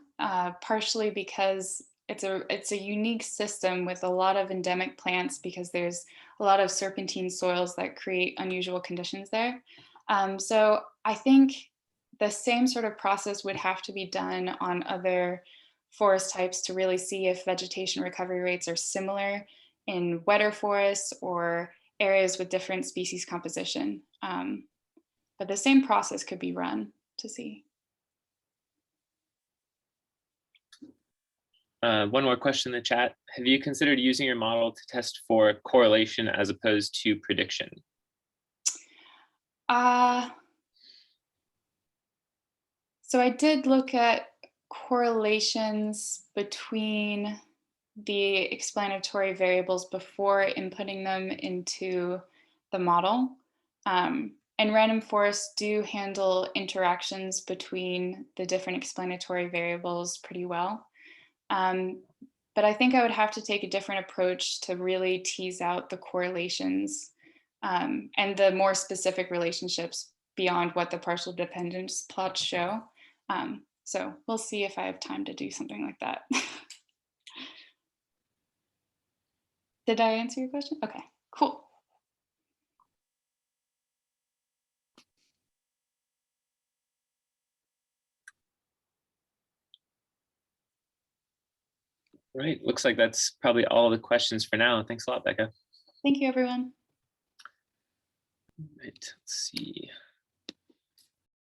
partially because it's a unique system with a lot of endemic plants because there's a lot of serpentine soils that create unusual conditions there. So I think the same sort of process would have to be done on other forest types to really see if vegetation recovery rates are similar in wetter forests or areas with different species composition. But the same process could be run to see. One more question in the chat. Have you considered using your model to test for correlation as opposed to prediction? So I did look at correlations between the explanatory variables before inputting them into the model. And random forests do handle interactions between the different explanatory variables pretty well. But I think I would have to take a different approach to really tease out the correlations and the more specific relationships beyond what the partial dependence plots show. So we'll see if I have time to do something like that. Did I answer your question? Okay, cool. Right, looks like that's probably all the questions for now. Thanks a lot, Becca. Thank you, everyone. Right, let's see.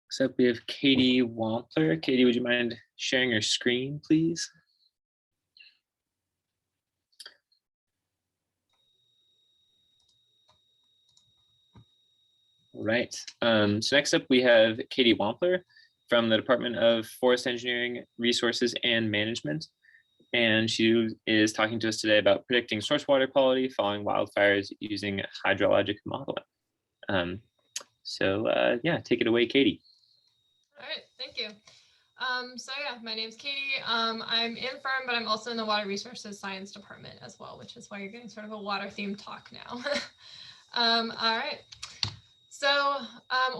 Next up, we have Katie Wampler. Katie, would you mind sharing your screen, please? All right, so next up we have Katie Wampler from the Department of Forest Engineering, Resources and Management. And she is talking to us today about predicting source water quality following wildfires using hydrologic modeling. Yeah, take it away, Katie. All right, thank you. My name's Katie. I'm in Firm, but I'm also in the Water Resources Science Department as well, which is why you're getting sort of a water themed talk now. All right. So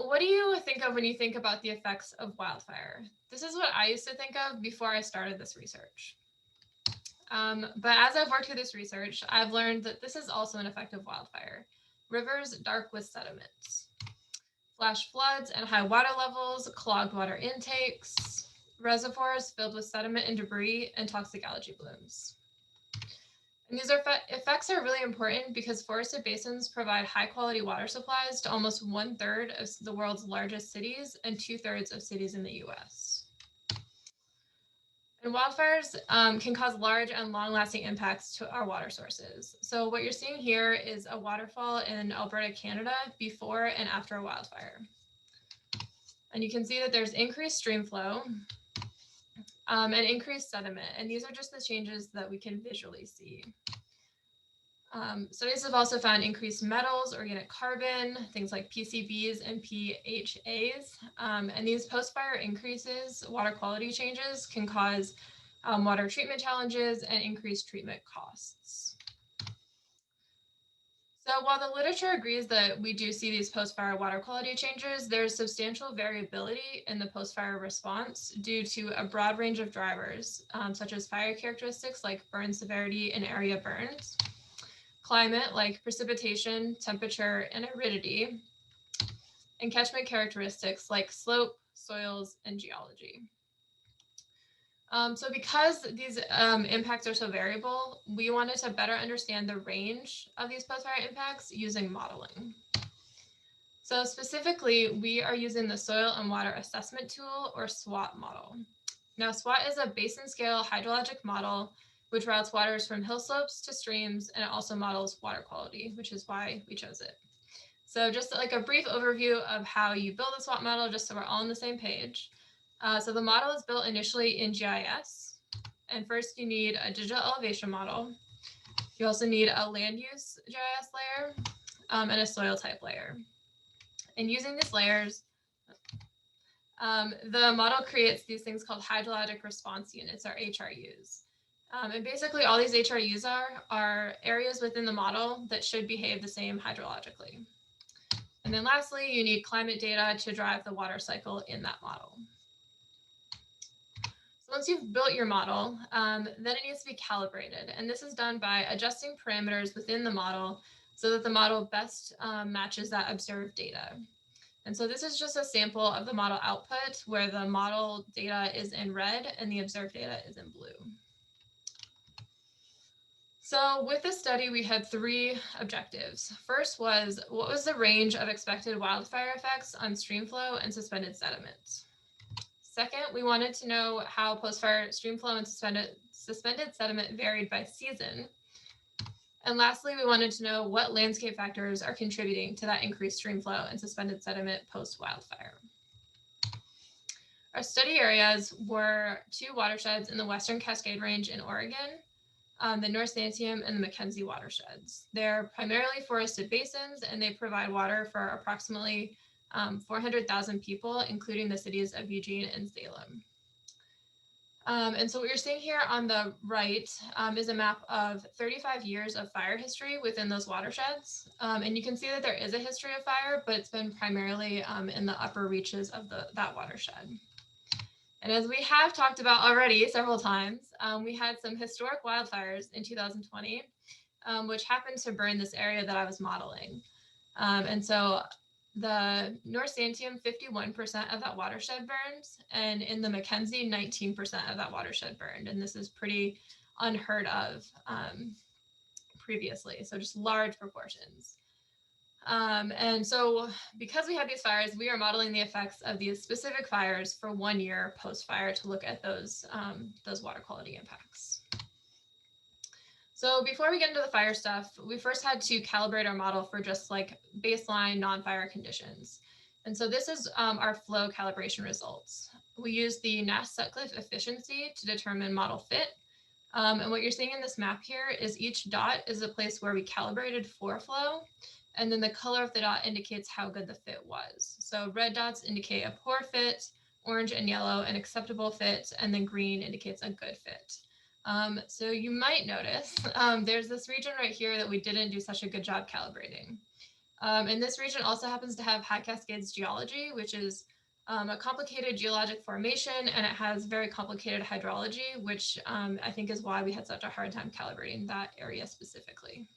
what do you think of when you think about the effects of wildfire? This is what I used to think of before I started this research. But as I've worked through this research, I've learned that this is also an effect of wildfire. Rivers dark with sediments, flash floods and high water levels, clogged water intakes, reservoirs filled with sediment and debris, and toxic algae blooms. And these effects are really important because forested basins provide high quality water supplies to almost 1/3 of the world's largest cities and 2/3 of cities in the US. And wildfires can cause large and long-lasting impacts to our water sources. So what you're seeing here is a waterfall in Alberta, Canada, before and after a wildfire. And you can see that there's increased stream flow and increased sediment. And these are just the changes that we can visually see. Studies have also found increased metals, organic carbon, things like PCBs and PHAs. And these post-fire increases, water quality changes can cause water treatment challenges and increased treatment costs. So while the literature agrees that we do see these post-fire water quality changes, there's substantial variability in the post-fire response due to a broad range of drivers, such as fire characteristics like burn severity and area burns, climate like precipitation, temperature, and aridity, and catchment characteristics like slope, soils, and geology. So because these impacts are so variable, we wanted to better understand the range of these post-fire impacts using modeling. So specifically, we are using the Soil and Water Assessment Tool, or SWAT model. Now, SWAT is a basin scale hydrologic model which routes waters from hill slopes to streams, and it also models water quality, which is why we chose it. So just like a brief overview of how you build a SWAT model, just so we're all on the same page. So the model is built initially in GIS. And first you need a digital elevation model. You also need a land use GIS layer and a soil type layer. And using these layers, the model creates these things called hydrologic response units, or HRUs. And basically all these HRUs are areas within the model that should behave the same hydrologically. And then lastly, you need climate data to drive the water cycle in that model. So once you've built your model, then it needs to be calibrated. And this is done by adjusting parameters within the model so that the model best matches that observed data. And so this is just a sample of the model output where the model data is in red and the observed data is in blue. So with this study, we had 3 objectives. First was, what was the range of expected wildfire effects on stream flow and suspended sediment? Second, we wanted to know how post-fire stream flow and suspended sediment varied by season. And lastly, we wanted to know what landscape factors are contributing to that increased stream flow and suspended sediment post-wildfire. Our study areas were 2 watersheds in the Western Cascade Range in Oregon, the North Santiam and the Mackenzie watersheds. They're primarily forested basins, and they provide water for approximately 400,000 people, including the cities of Eugene and Salem. And so what you're seeing here on the right is a map of 35 years of fire history within those watersheds. And you can see that there is a history of fire, but it's been primarily in the upper reaches of that watershed. And as we have talked about already several times, we had some historic wildfires in 2020, which happened to burn this area that I was modeling. And so the North Santiam, 51% of that watershed burns, and in the Mackenzie, 19% of that watershed burned. And this is pretty unheard of previously, so just large proportions. And so because we had these fires, we are modeling the effects of these specific fires for 1 year post-fire to look at those water quality impacts. So before we get into the fire stuff, we first had to calibrate our model for just like baseline non-fire conditions. And so this is our flow calibration results. We use the Nash-Sutcliffe efficiency to determine model fit. And what you're seeing in this map here is each dot is a place where we calibrated for flow. And then the color of the dot indicates how good the fit was. So red dots indicate a poor fit, orange and yellow an acceptable fit, and then green indicates a good fit. So you might notice there's this region right here that we didn't do such a good job calibrating. And this region also happens to have high Cascades geology, which is a complicated geologic formation, and it has very complicated hydrology, which I think is why we had such a hard time calibrating that area specifically.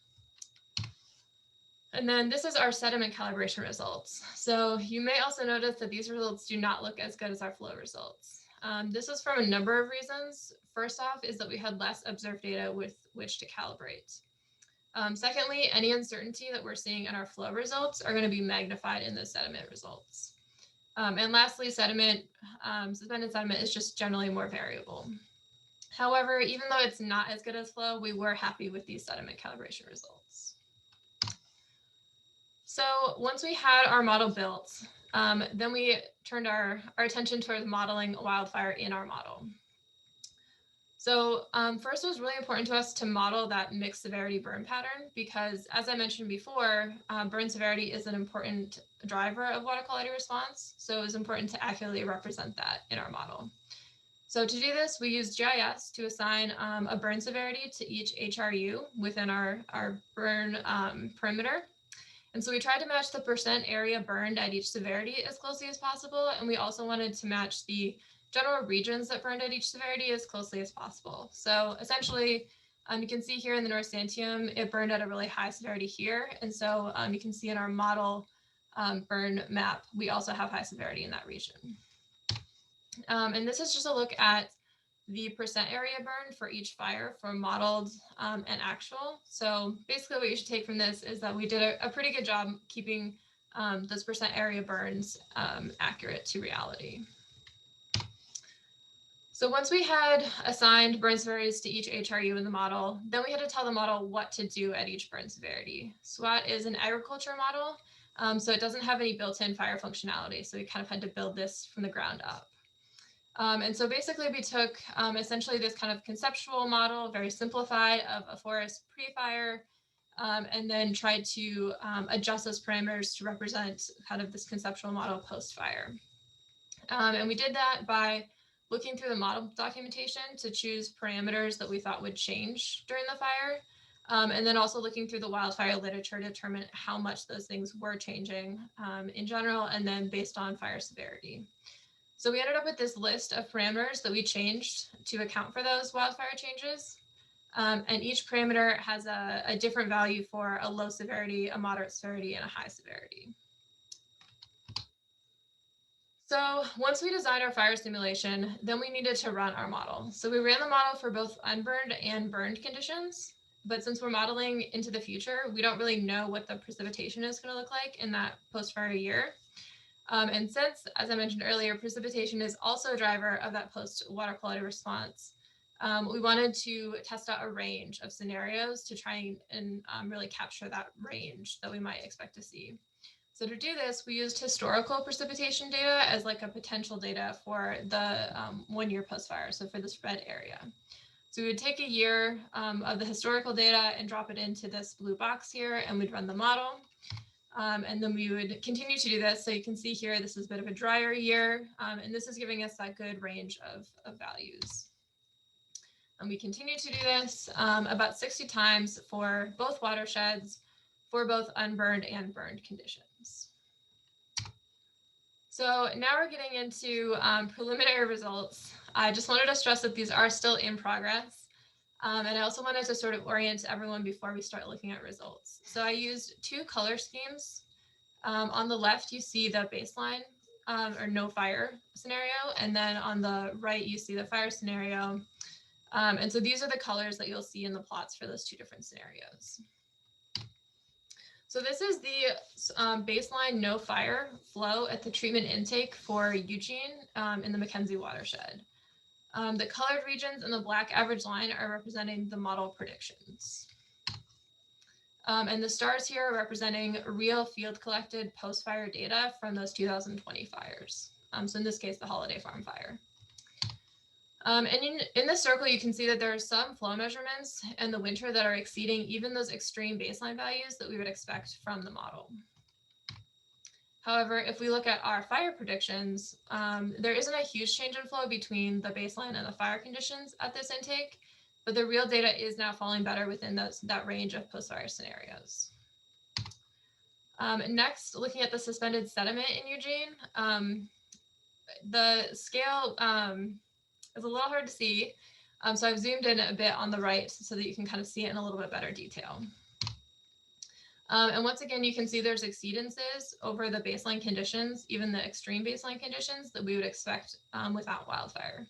And then this is our sediment calibration results. So you may also notice that these results do not look as good as our flow results. This is from a number of reasons. First off is that we had less observed data with which to calibrate. Secondly, any uncertainty that we're seeing in our flow results are going to be magnified in the sediment results. And lastly, suspended sediment is just generally more variable. However, even though it's not as good as flow, we were happy with these sediment calibration results. So once we had our model built, then we turned our attention towards modeling wildfire in our model. So first, it was really important to us to model that mixed severity burn pattern because, as I mentioned before, burn severity is an important driver of water quality response. So it was important to accurately represent that in our model. So to do this, we used GIS to assign a burn severity to each HRU within our burn perimeter. And so we tried to match the percent area burned at each severity as closely as possible. And we also wanted to match the general regions that burned at each severity as closely as possible. So essentially, you can see here in the North Santiam, it burned at a really high severity here. And so you can see in our model burn map, we also have high severity in that region. And this is just a look at the percent area burn for each fire for modeled and actual. So basically what you should take from this is that we did a pretty good job keeping those percent area burns accurate to reality. So once we had assigned burn severities to each HRU in the model, then we had to tell the model what to do at each burn severity. SWAT is an agriculture model, so it doesn't have any built-in fire functionality. So we kind of had to build this from the ground up. And so basically we took essentially this kind of conceptual model, very simplified, of a forest pre-fire, and then tried to adjust those parameters to represent kind of this conceptual model post-fire. And we did that by looking through the model documentation to choose parameters that we thought would change during the fire. And then also looking through the wildfire literature to determine how much those things were changing in general, and then based on fire severity. So we ended up with this list of parameters that we changed to account for those wildfire changes. And each parameter has a different value for a low severity, a moderate severity, and a high severity. So once we designed our fire simulation, then we needed to run our model. So we ran the model for both unburned and burned conditions. But since we're modeling into the future, we don't really know what the precipitation is going to look like in that post-fire year. And since, as I mentioned earlier, precipitation is also a driver of that post-water quality response, we wanted to test out a range of scenarios to try and really capture that range that we might expect to see. So to do this, we used historical precipitation data as like a potential data for the 1 year post-fire, so for the spread area. So we would take a year of the historical data and drop it into this blue box here, and we'd run the model. And then we would continue to do this. So you can see here, this is a bit of a drier year, and this is giving us that good range of values. And we continue to do this about 60 times for both watersheds, for both unburned and burned conditions. So now we're getting into preliminary results. I just wanted to stress that these are still in progress. And I also wanted to sort of orient everyone before we start looking at results. So I used two color schemes. On the left, you see the baseline or no fire scenario. And then on the right, you see the fire scenario. And so these are the colors that you'll see in the plots for those two different scenarios. So this is the baseline no fire flow at the treatment intake for Eugene in the Mackenzie watershed. The colored regions and the black average line are representing the model predictions. And the stars here are representing real field collected post-fire data from those 2020 fires. So in this case, the Holiday Farm fire. And in this circle, you can see that there are some flow measurements in the winter that are exceeding even those extreme baseline values that we would expect from the model. However, if we look at our fire predictions, there isn't a huge change in flow between the baseline and the fire conditions at this intake, but the real data is now falling better within that range of post-fire scenarios. Next, looking at the suspended sediment in Eugene, the scale is a little hard to see. So I've zoomed in a bit on the right so that you can kind of see it in a little bit better detail. And once again, you can see there's exceedances over the baseline conditions, even the extreme baseline conditions that we would expect without wildfire.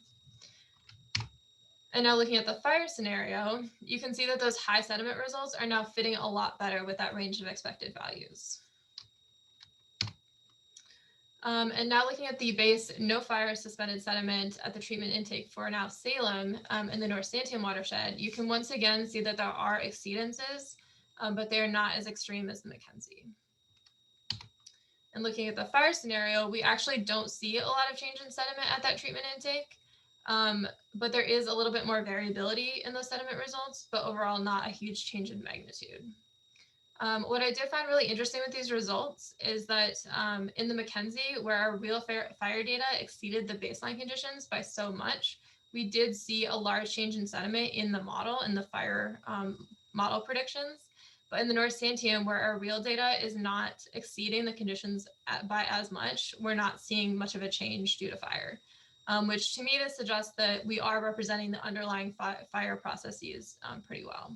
And now looking at the fire scenario, you can see that those high sediment results are now fitting a lot better with that range of expected values. And now looking at the base no fire suspended sediment at the treatment intake for now Salem in the North Santiam watershed, you can once again see that there are exceedances, but they're not as extreme as the Mackenzie. And looking at the fire scenario, we actually don't see a lot of change in sediment at that treatment intake, but there is a little bit more variability in those sediment results, but overall not a huge change in magnitude. What I did find really interesting with these results is that in the Mackenzie, where our real fire data exceeded the baseline conditions by so much, we did see a large change in sediment in the model, in the fire model predictions. But in the North Santiam, where our real data is not exceeding the conditions by as much, we're not seeing much of a change due to fire, which to me, this suggests that we are representing the underlying fire processes pretty well.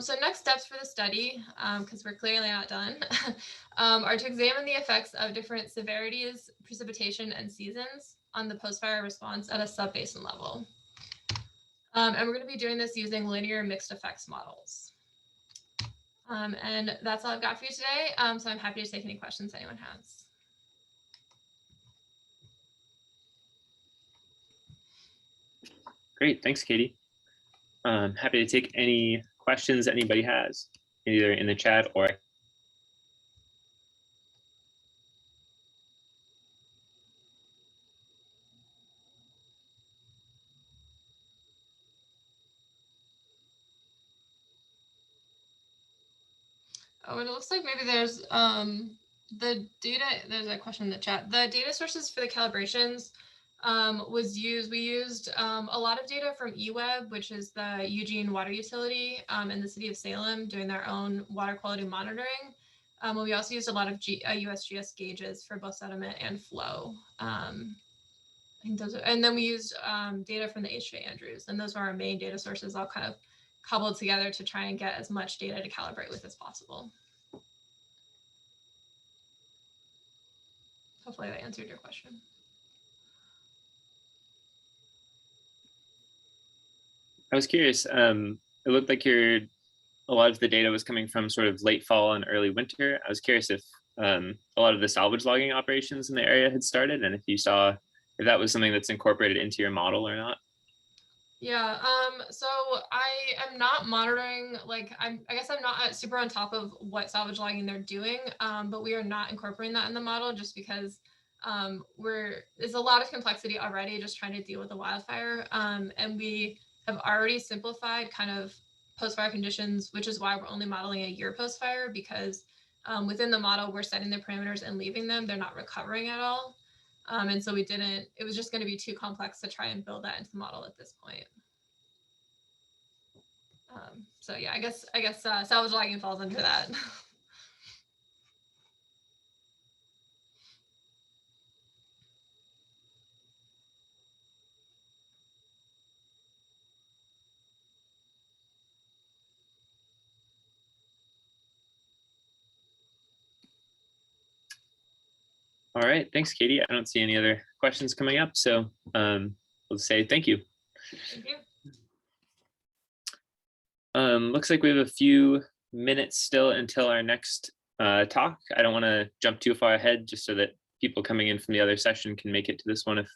So next steps for the study, because we're clearly not done, are to examine the effects of different severities, precipitation, and seasons on the post-fire response at a sub-basin level. And we're going to be doing this using linear mixed effects models. And that's all I've got for you today. So I'm happy to take any questions anyone has. Great, thanks, Katie. I'm happy to take any questions anybody has, either in the chat or Oh, and it looks like maybe there's the data, there's a question in the chat. The data sources for the calibrations we used a lot of data from eWeb, which is the Eugene water utility in the city of Salem doing their own water quality monitoring. We also used a lot of USGS gauges for both sediment and flow. I think those are, and then we used data from the HJ Andrews, and those were our main data sources all kind of cobbled together to try and get as much data to calibrate with as possible. Hopefully that answered your question. I was curious, it looked like a lot of the data was coming from sort of late fall and early winter. I was curious if a lot of the salvage logging operations in the area had started, and if that was something that's incorporated into your model or not. Yeah, so I am not monitoring, I guess I'm not super on top of what salvage logging they're doing, but we are not incorporating that in the model just because there's a lot of complexity already just trying to deal with the wildfire. And we have already simplified kind of post-fire conditions, which is why we're only modeling a year post-fire, because within the model, we're setting the parameters and leaving them. They're not recovering at all. And so it was just going to be too complex to try and build that into the model at this point. So yeah, I guess salvage logging falls into that. All right, thanks, Katie. I don't see any other questions coming up, so we'll say thank you. Thank you. Looks like we have a few minutes still until our next talk. I don't want to jump too far ahead just so that people coming in from the other session can make it to this one if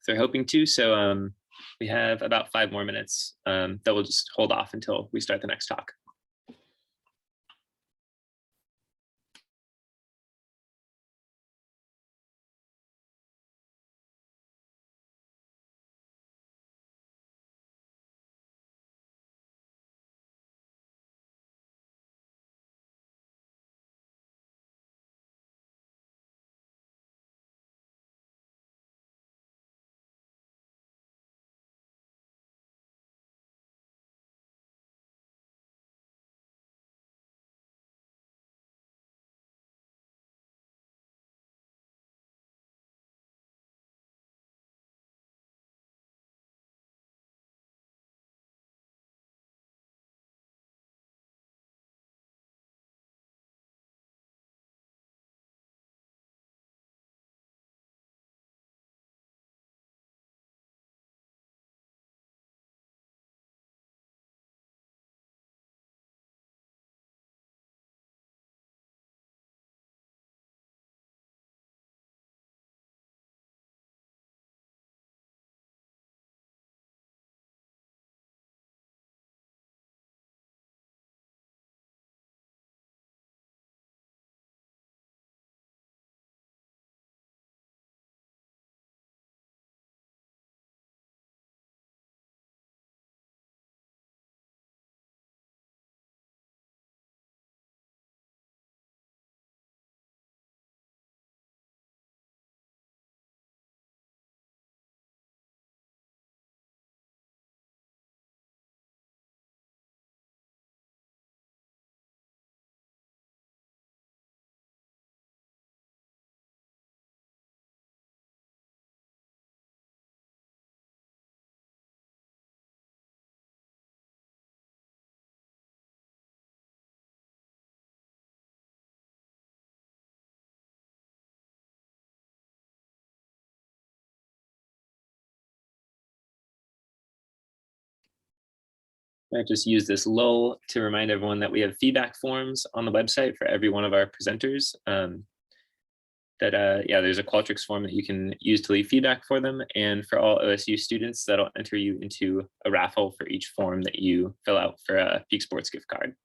they're hoping to. So we have about 5 more minutes that we'll just hold off until we start the next talk. I just use this lull to remind everyone that we have feedback forms on the website for every one of our presenters. Yeah, there's a Qualtrics form that you can use to leave feedback for them. And for all OSU students, that'll enter you into a raffle for each form that you fill out for a Peak Sports gift card.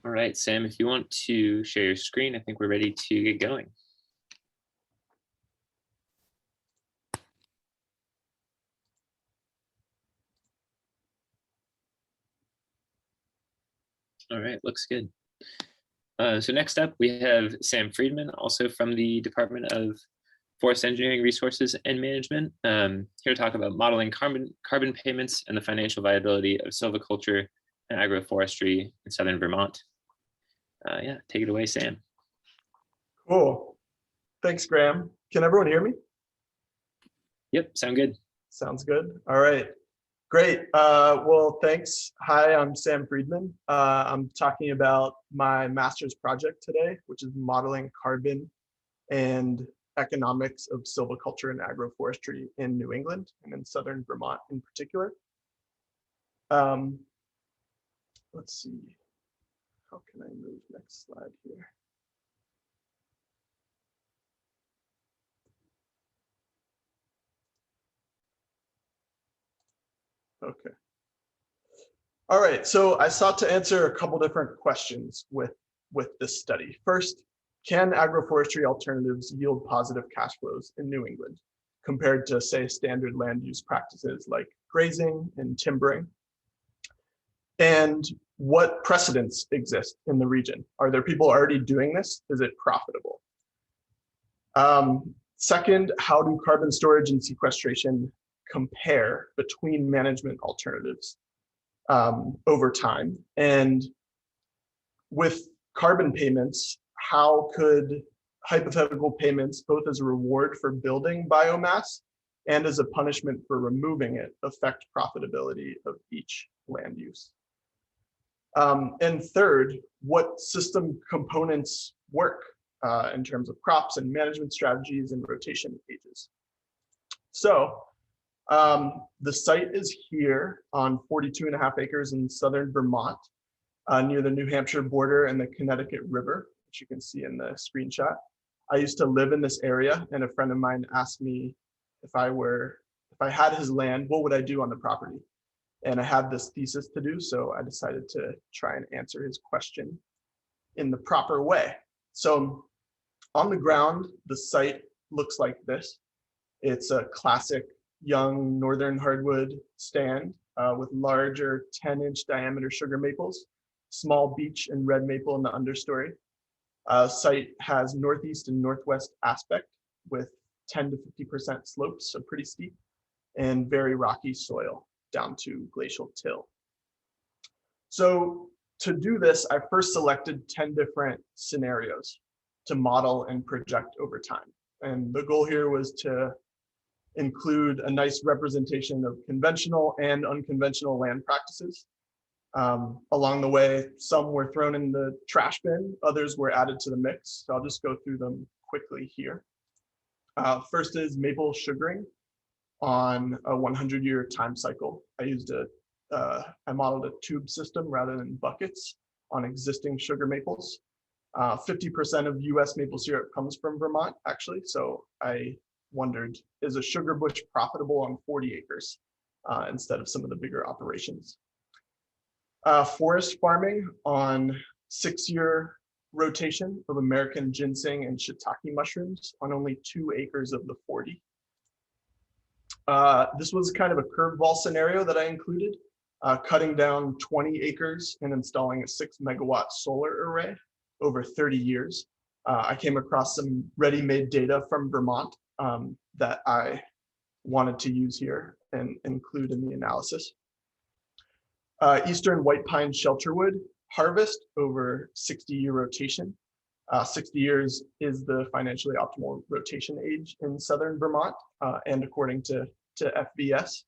All right, Sam, if you want to share your screen, I think we're ready to get going. All right, looks good. So next up, we have Sam Freedman, also from the Department of Forest Engineering, Resources, and Management, here to talk about modeling carbon payments and the financial viability of silviculture and agroforestry in southern Vermont. Yeah, take it away, Sam. Cool. Thanks, Graham. Can everyone hear me? Yep, sound good. Sounds good. All right. Great. Well, thanks. Hi, I'm Sam Freedman. I'm talking about my master's project today, which is modeling carbon and economics of silviculture and agroforestry in New England and in southern Vermont in particular. Let's see. How can I move next slide here? Okay. All right, so I sought to answer a couple different questions with this study. First, can agroforestry alternatives yield positive cash flows in New England compared to, say, standard land use practices like grazing and timbering? And what precedents exist in the region? Are there people already doing this? Is it profitable? Second, how do carbon storage and sequestration compare between management alternatives over time? And with carbon payments, how could hypothetical payments, both as a reward for building biomass and as a punishment for removing it, affect profitability of each land use? And third, what system components work in terms of crops and management strategies and rotation ages? So the site is here on 42.5 acres in southern Vermont, near the New Hampshire border and the Connecticut River, which you can see in the screenshot. I used to live in this area, and a friend of mine asked me if I had his land, what would I do on the property? And I had this thesis to do, so I decided to try and answer his question in the proper way. So on the ground, the site looks like this. It's a classic young northern hardwood stand with larger 10-inch diameter sugar maples, small beech and red maple in the understory. Site has northeast and northwest aspect with 10 to 50% slopes, so pretty steep, and very rocky soil down to glacial till. So to do this, I first selected 10 different scenarios to model and project over time. And the goal here was to include a nice representation of conventional and unconventional land practices. Along the way, some were thrown in the trash bin, others were added to the mix. So I'll just go through them quickly here. First is maple sugaring on a 100-year time cycle. I modeled a tube system rather than buckets on existing sugar maples. 50% of US maple syrup comes from Vermont, actually. So I wondered, is a sugar bush profitable on 40 acres instead of some of the bigger operations? Forest farming on 6-year rotation of American ginseng and shiitake mushrooms on only 2 acres of the 40. This was kind of a curveball scenario that I included, cutting down 20 acres and installing a 6-megawatt solar array over 30 years. I came across some ready-made data from Vermont that I wanted to use here and include in the analysis. Eastern white pine shelterwood harvest over 60-year rotation. 60 years is the financially optimal rotation age in southern Vermont, and according to FVS.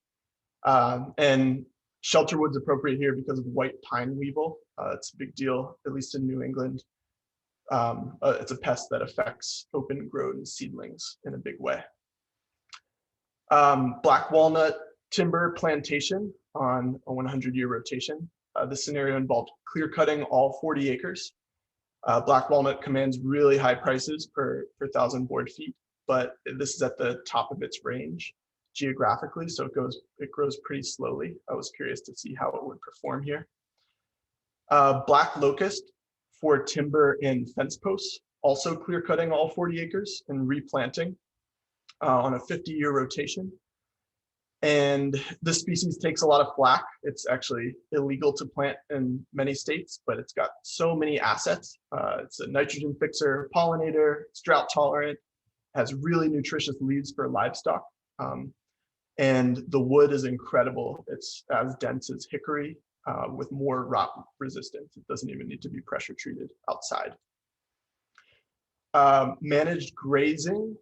And shelterwood's appropriate here because of white pine weevil. It's a big deal, at least in New England. It's a pest that affects open grown seedlings in a big way. Black walnut timber plantation on a 100-year rotation. This scenario involved clear cutting all 40 acres. Black walnut commands really high prices per 1,000 board feet, but this is at the top of its range geographically, so it grows pretty slowly. I was curious to see how it would perform here. Black locust for timber and fence posts, also clear cutting all 40 acres and replanting on a 50-year rotation. And this species takes a lot of flack. It's actually illegal to plant in many states, but it's got so many assets. It's a nitrogen fixer, pollinator, it's drought tolerant, has really nutritious leaves for livestock. And the wood is incredible. It's as dense as hickory with more rot resistance. It doesn't even need to be pressure treated outside. Managed grazing,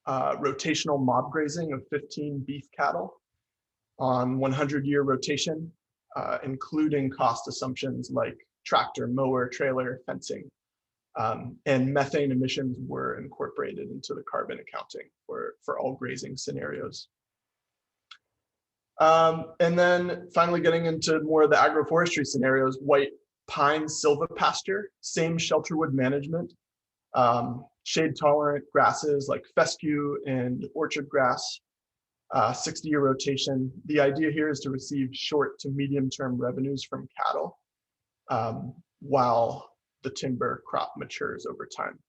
rotational mob grazing of 15 beef cattle on 100-year rotation, including cost assumptions like tractor, mower, trailer, fencing, and methane emissions were incorporated into the carbon accounting for all grazing scenarios. And then finally getting into more of the agroforestry scenarios, white pine silvopasture, same shelterwood management, shade tolerant grasses like fescue and orchard grass, 60-year rotation. The idea here is to receive short to medium term revenues from cattle while the timber crop matures over time.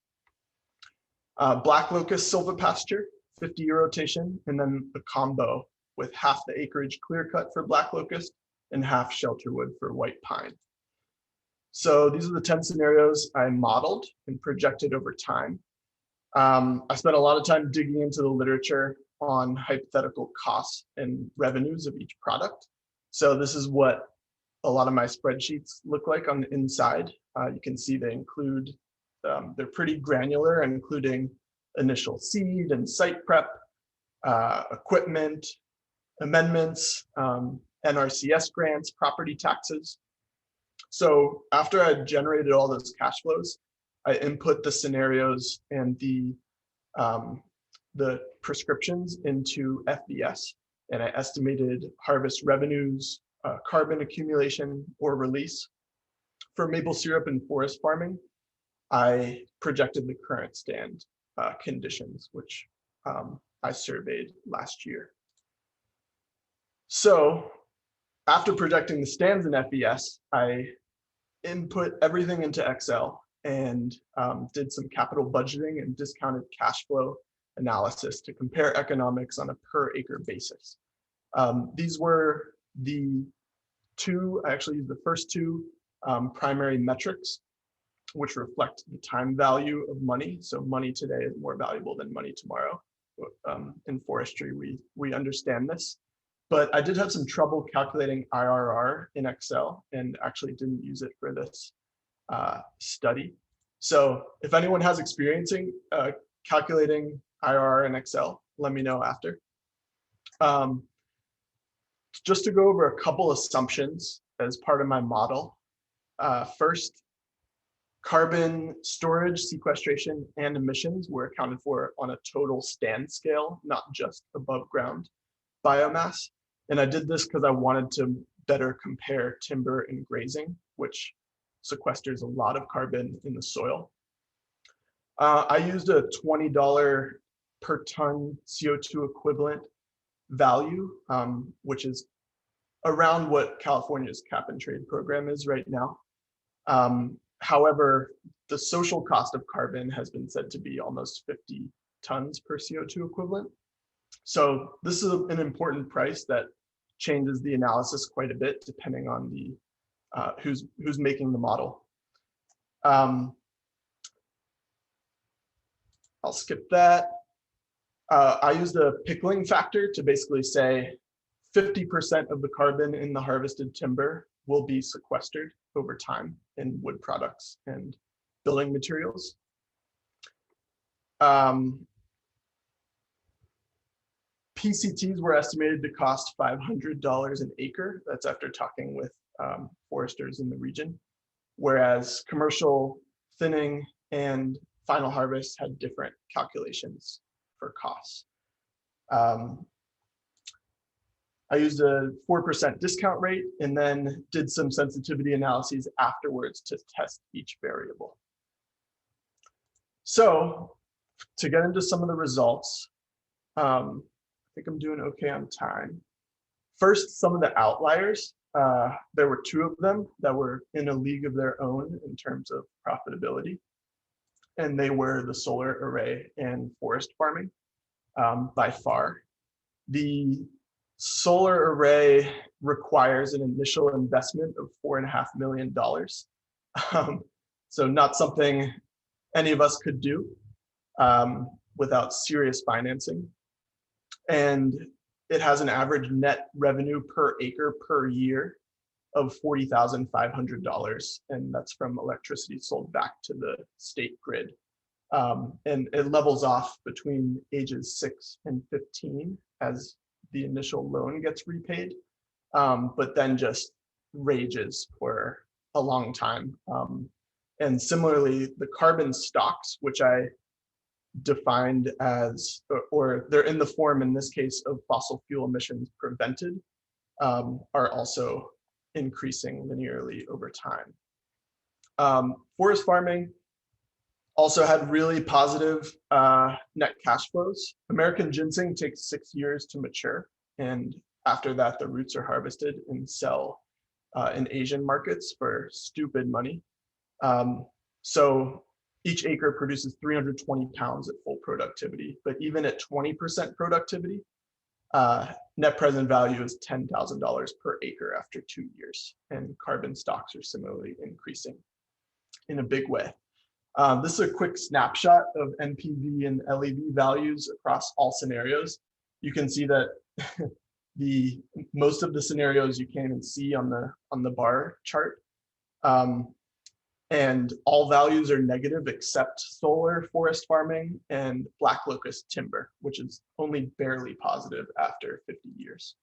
Black locust silvopasture, 50-year rotation, and then the combo with half the acreage clear cut for black locust and half shelterwood for white pine. So these are the 10 scenarios I modeled and projected over time. I spent a lot of time digging into the literature on hypothetical costs and revenues of each product. So this is what a lot of my spreadsheets look like on the inside. You can see they include, they're pretty granular, including initial seed and site prep, equipment, amendments, NRCS grants, property taxes. So after I generated all those cash flows, I input the scenarios and the prescriptions into FBS, and I estimated harvest revenues, carbon accumulation or release. For maple syrup and forest farming, I projected the current stand conditions, which I surveyed last year. So after projecting the stands in FBS, I input everything into Excel and did some capital budgeting and discounted cash flow analysis to compare economics on a per acre basis. These were the two, I actually used the first two primary metrics, which reflect the time value of money. So money today is more valuable than money tomorrow. In forestry, we understand this. But I did have some trouble calculating IRR in Excel and actually didn't use it for this study. So if anyone has experience in calculating IRR in Excel, let me know after. Just to go over a couple assumptions as part of my model. First, carbon storage, sequestration, and emissions were accounted for on a total stand scale, not just above ground biomass. And I did this because I wanted to better compare timber and grazing, which sequesters a lot of carbon in the soil. I used a $20 per ton CO2 equivalent value, which is around what California's cap and trade program is right now. However, the social cost of carbon has been said to be almost 50 tons per CO2 equivalent. So this is an important price that changes the analysis quite a bit depending on the who's making the model. I'll skip that. I used a pickling factor to basically say 50% of the carbon in the harvested timber will be sequestered over time in wood products and building materials. PCTs were estimated to cost $500 an acre. That's after talking with foresters in the region, whereas commercial thinning and final harvest had different calculations for costs. I used a 4% discount rate and then did some sensitivity analyses afterwards to test each variable. So to get into some of the results, I think I'm doing okay on time. First, some of the outliers. there were two of them that were in a league of their own in terms of profitability. And they were the solar array and forest farming by far. The solar array requires an initial investment of $4.5 million. So not something any of us could do without serious financing. And it has an average net revenue per acre per year of $40,500. And that's from electricity sold back to the state grid. And it levels off between ages 6 and 15 as the initial loan gets repaid, but then just rages for a long time. And similarly, the carbon stocks, which I defined as, or they're in the form in this case of fossil fuel emissions prevented, are also increasing linearly over time. Forest farming also had really positive net cash flows. American ginseng takes 6 years to mature, and after that, the roots are harvested and sell in Asian markets for stupid money. So each acre produces 320 pounds at full productivity, but even at 20% productivity, net present value is $10,000 per acre after 2 years, and carbon stocks are similarly increasing in a big way. This is a quick snapshot of NPV and LEV values across all scenarios. You can see that most of the scenarios you can't even see on the bar chart. And all values are negative except solar, forest farming, and black locust timber, which is only barely positive after 50 years.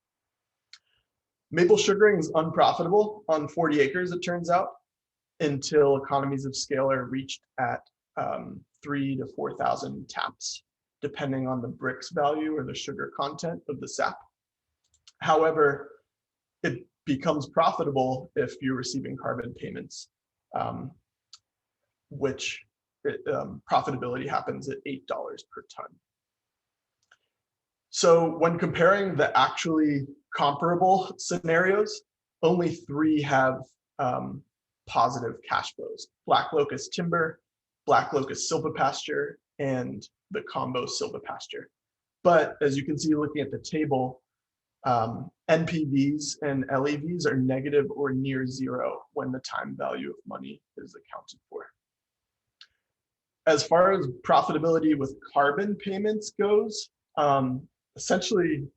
Maple sugaring is unprofitable on 40 acres, it turns out, until economies of scale are reached at 3,000 to 4,000 taps, depending on the Brix value or the sugar content of the sap. However, it becomes profitable if you're receiving carbon payments, which profitability happens at $8 per ton. So when comparing the actually comparable scenarios, only 3 have positive cash flows: black locust timber, black locust silvopasture, and the combo silvopasture. But as you can see looking at the table, NPVs and LEVs are negative or near zero when the time value of money is accounted for. As far as profitability with carbon payments goes, essentially,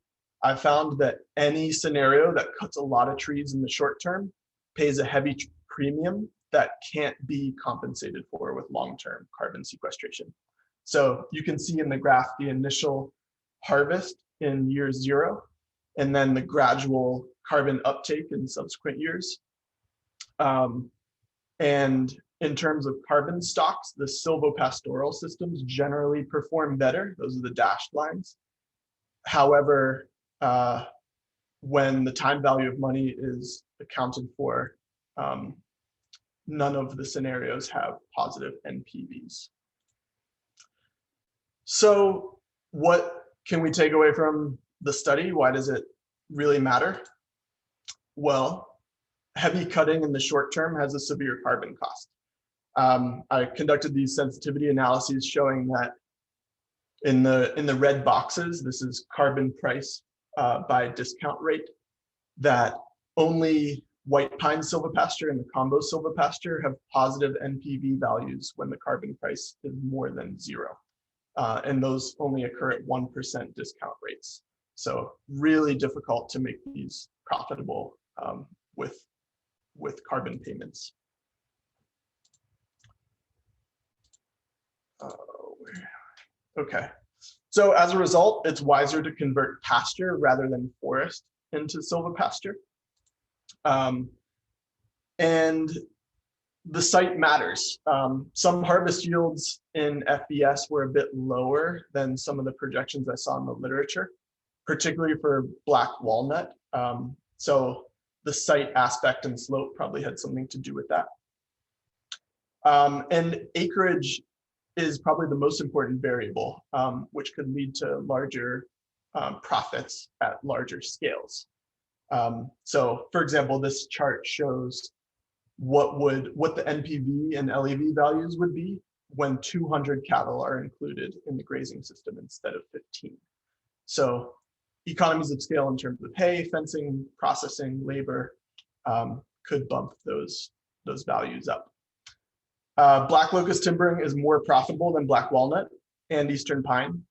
I found that any scenario that cuts a lot of trees in the short term pays a heavy premium that can't be compensated for with long-term carbon sequestration. So you can see in the graph the initial harvest in year 0, and then the gradual carbon uptake in subsequent years. And in terms of carbon stocks, the silvopastoral systems generally perform better. Those are the dashed lines. However, when the time value of money is accounted for, none of the scenarios have positive NPVs. So what can we take away from the study? Why does it really matter? Well, heavy cutting in the short term has a severe carbon cost. I conducted these sensitivity analyses showing that in the red boxes, this is carbon price by discount rate, that only white pine silvopasture and the combo silvopasture have positive NPV values when the carbon price is more than 0. And those only occur at 1% discount rates. So really difficult to make these profitable with carbon payments. Okay, so as a result, it's wiser to convert pasture rather than forest into silvopasture. And the site matters. Some harvest yields in FBS were a bit lower than some of the projections I saw in the literature, particularly for black walnut. So the site aspect and slope probably had something to do with that. And acreage is probably the most important variable, which could lead to larger profits at larger scales. So for example, this chart shows what the NPV and LEV values would be when 200 cattle are included in the grazing system instead of 15. So economies of scale in terms of hay, fencing, processing, labor could bump those values up. Black locust timbering is more profitable than black walnut and eastern pine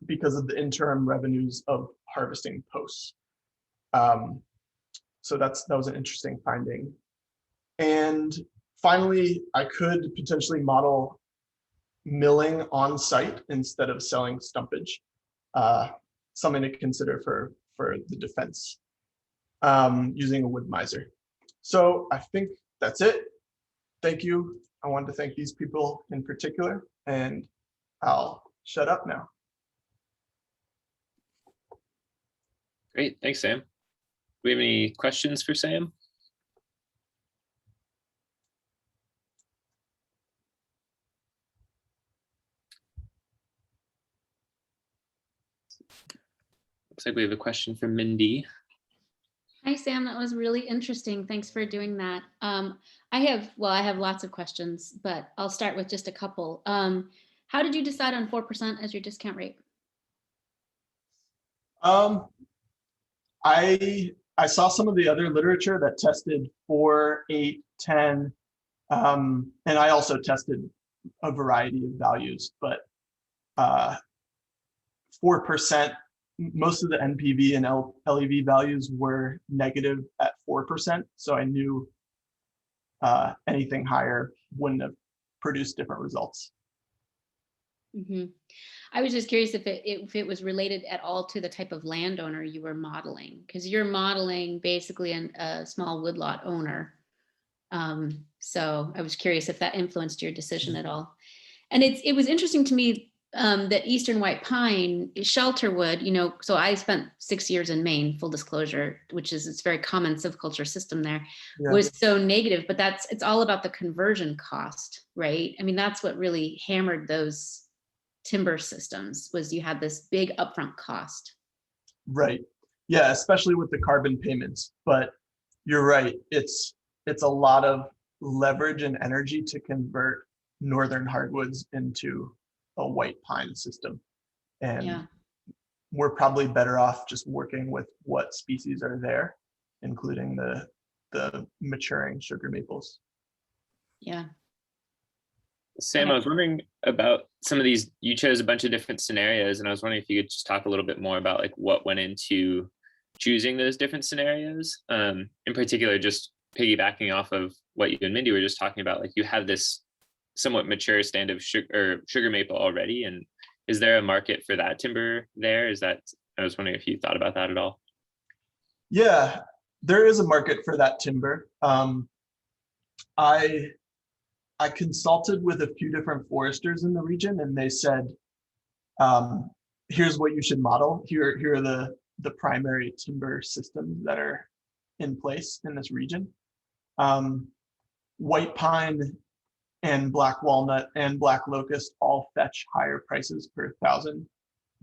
because of the interim revenues of harvesting posts. So that was an interesting finding. And finally, I could potentially model milling on site instead of selling stumpage. Something to consider for the defense using a wood miser. So I think that's it. Thank you. I wanted to thank these people in particular, and I'll shut up now. Great, thanks, Sam. Do we have any questions for Sam? Looks like we have a question from Mindy. Hi, Sam. That was really interesting. Thanks for doing that. I have lots of questions, but I'll start with just a couple. How did you decide on 4% as your discount rate? I saw some of the other literature that tested 4, 8, 10, and I also tested a variety of values, but 4%, most of the NPV and LEV values were negative at 4%. So I knew anything higher wouldn't have produced different results. Mm-hmm. I was just curious if it was related at all to the type of landowner you were modeling, because you're modeling basically a small woodlot owner. So I was curious if that influenced your decision at all. And it was interesting to me that Eastern white pine shelter wood, so I spent 6 years in Maine, full disclosure, which is it's very common silviculture system there, was so negative, but it's all about the conversion cost, right? I mean, that's what really hammered those timber systems, was you had this big upfront cost. Right. Yeah, especially with the carbon payments. But you're right. It's a lot of leverage and energy to convert northern hardwoods into a white pine system. And we're probably better off just working with what species are there, including the maturing sugar maples. Yeah. Sam, I was wondering about some of these. You chose a bunch of different scenarios, and I was wondering if you could just talk a little bit more about like what went into choosing those different scenarios. In particular, just piggybacking off of what you and Mindy were just talking about, like you have this somewhat mature stand of sugar maple already, and is there a market for that timber there? I was wondering if you thought about that at all. Yeah, there is a market for that timber. I consulted with a few different foresters in the region, and they said, here's what you should model. Here are the primary timber systems that are in place in this region. White pine and black walnut and black locust all fetch higher prices per 1,000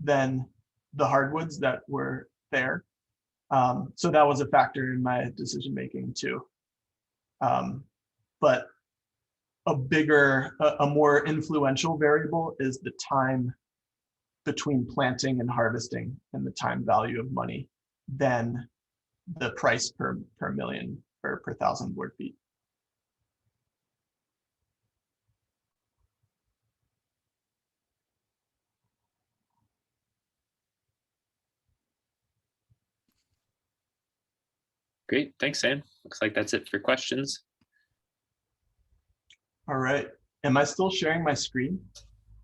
than the hardwoods that were there. So that was a factor in my decision making too. But a more influential variable is the time between planting and harvesting and the time value of money than the price per million or per 1,000 board feet. Great, thanks, Sam. Looks like that's it for questions. All right. Am I still sharing my screen?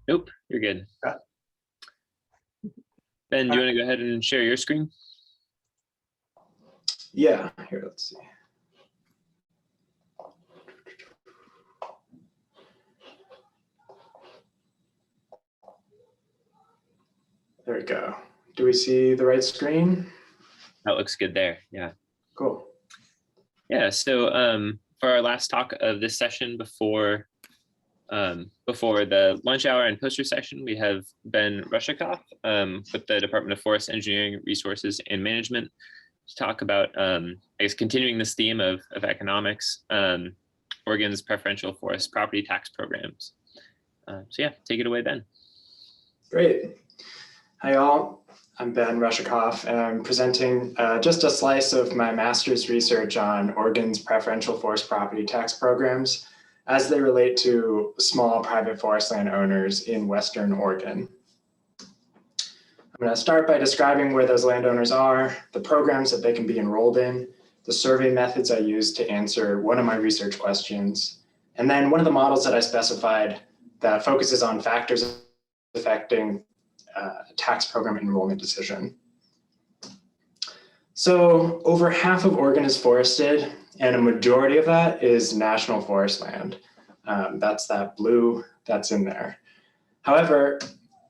Nope, you're good. Okay. Ben, do you want to go ahead and share your screen? Yeah, here, let's see. There we go. Do we see the right screen? That looks good there, yeah. Cool. Yeah, so for our last talk of this session before the lunch hour and poster session, we have Ben Rushakoff with the Department of Forest Engineering, Resources, and Management, talk about, I guess, continuing this theme of economics, Oregon's preferential forest property tax programs. So yeah, take it away, Ben. Great. Hi all, I'm Ben Rushakoff, and I'm presenting just a slice of my master's research on Oregon's preferential forest property tax programs as they relate to small private forest land owners in Western Oregon. I'm going to start by describing where those landowners are, the programs that they can be enrolled in, the survey methods I used to answer one of my research questions, and then one of the models that I specified that focuses on factors affecting tax program enrollment decision. So over half of Oregon is forested, and a majority of that is national forest land. That's that blue that's in there. However,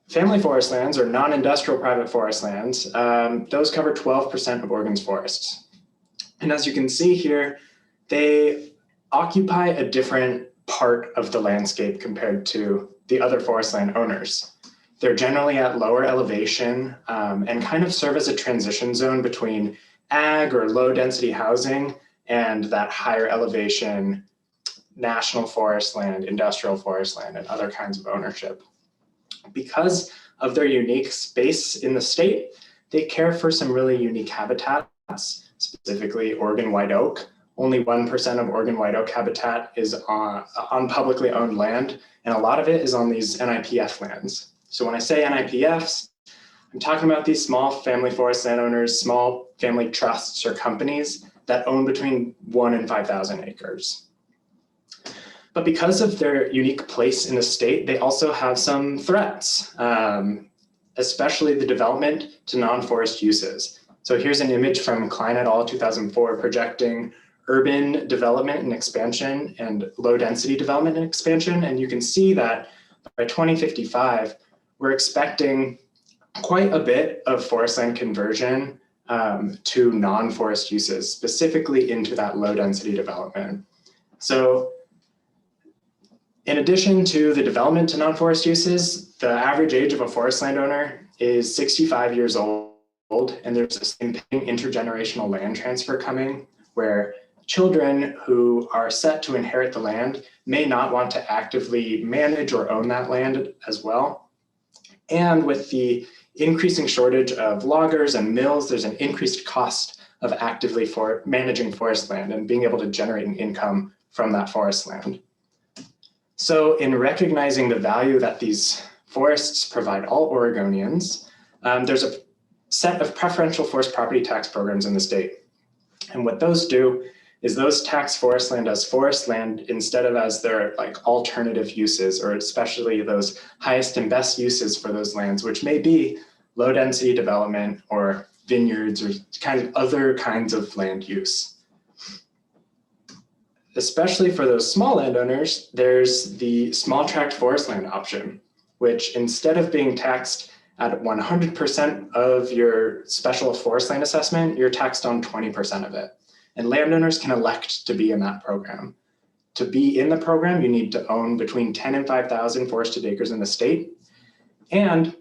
family forest lands or non-industrial private forest lands, those cover 12% of Oregon's forests. And as you can see here, they occupy a different part of the landscape compared to the other forest land owners. They're generally at lower elevation and kind of serve as a transition zone between ag or low density housing and that higher elevation national forest land, industrial forest land, and other kinds of ownership. Because of their unique space in the state, they care for some really unique habitats, specifically Oregon white oak. Only 1% of Oregon white oak habitat is on publicly owned land, and a lot of it is on these NIPF lands. So when I say NIPFs, I'm talking about these small family forest landowners, small family trusts or companies that own between 1 and 5,000 acres. But because of their unique place in the state, they also have some threats, especially the development to non-forest uses. So here's an image from Klein et al. 2004 projecting urban development and expansion and low density development and expansion. And you can see that by 2055, we're expecting quite a bit of forest land conversion to non-forest uses, specifically into that low density development. So in addition to the development to non-forest uses, the average age of a forest landowner is 65 years old, and there's this intergenerational land transfer coming where children who are set to inherit the land may not want to actively manage or own that land as well. And with the increasing shortage of loggers and mills, there's an increased cost of actively managing forest land and being able to generate an income from that forest land. So in recognizing the value that these forests provide all Oregonians, there's a set of preferential forest property tax programs in the state. And what those do is those tax forest land as forest land instead of as their like alternative uses, or especially those highest and best uses for those lands, which may be low density development or vineyards or kind of other kinds of land use. Especially for those small landowners, there's the small tract forest land option, which instead of being taxed at 100% of your special forest land assessment, you're taxed on 20% of it. And landowners can elect to be in that program. To be in the program, you need to own between 10 and 5,000 forested acres in the state. And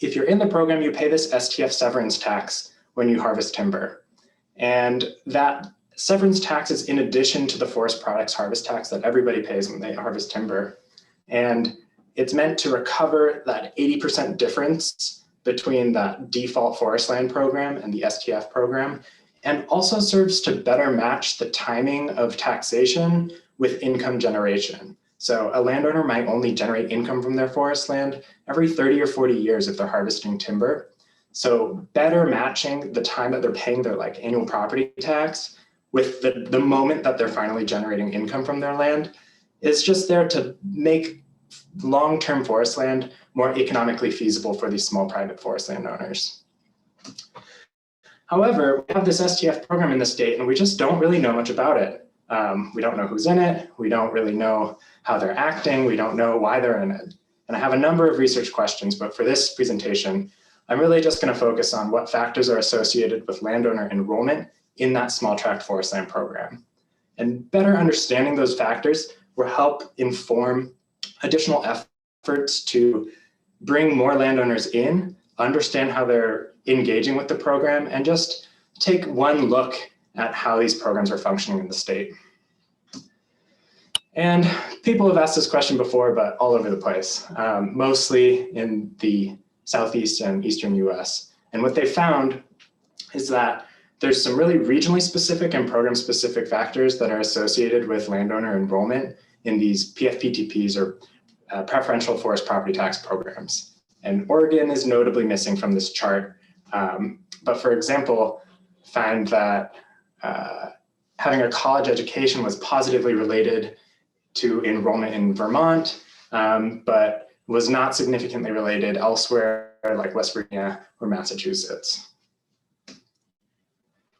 if you're in the program, you pay this STF severance tax when you harvest timber. And that severance tax is in addition to the forest products harvest tax that everybody pays when they harvest timber. And it's meant to recover that 80% difference between that default forest land program and the STF program, and also serves to better match the timing of taxation with income generation. So a landowner might only generate income from their forest land every 30 or 40 years if they're harvesting timber. So better matching the time that they're paying their like annual property tax with the moment that they're finally generating income from their land is just there to make long-term forest land more economically feasible for these small private forest landowners. However, we have this STF program in the state and we just don't really know much about it. We don't know who's in it. We don't really know how they're acting. We don't know why they're in it. And I have a number of research questions, but for this presentation, I'm really just going to focus on what factors are associated with landowner enrollment in that small tract forest land program. And better understanding those factors will help inform additional efforts to bring more landowners in, understand how they're engaging with the program, and just take one look at how these programs are functioning in the state. And people have asked this question before, but all over the place, mostly in the Southeast and Eastern US. And what they found is that there's some really regionally specific and program specific factors that are associated with landowner enrollment in these PFPTPs, or preferential forest property tax programs. And Oregon is notably missing from this chart. But for example, find that having a college education was positively related to enrollment in Vermont, but was not significantly related elsewhere like West Virginia or Massachusetts.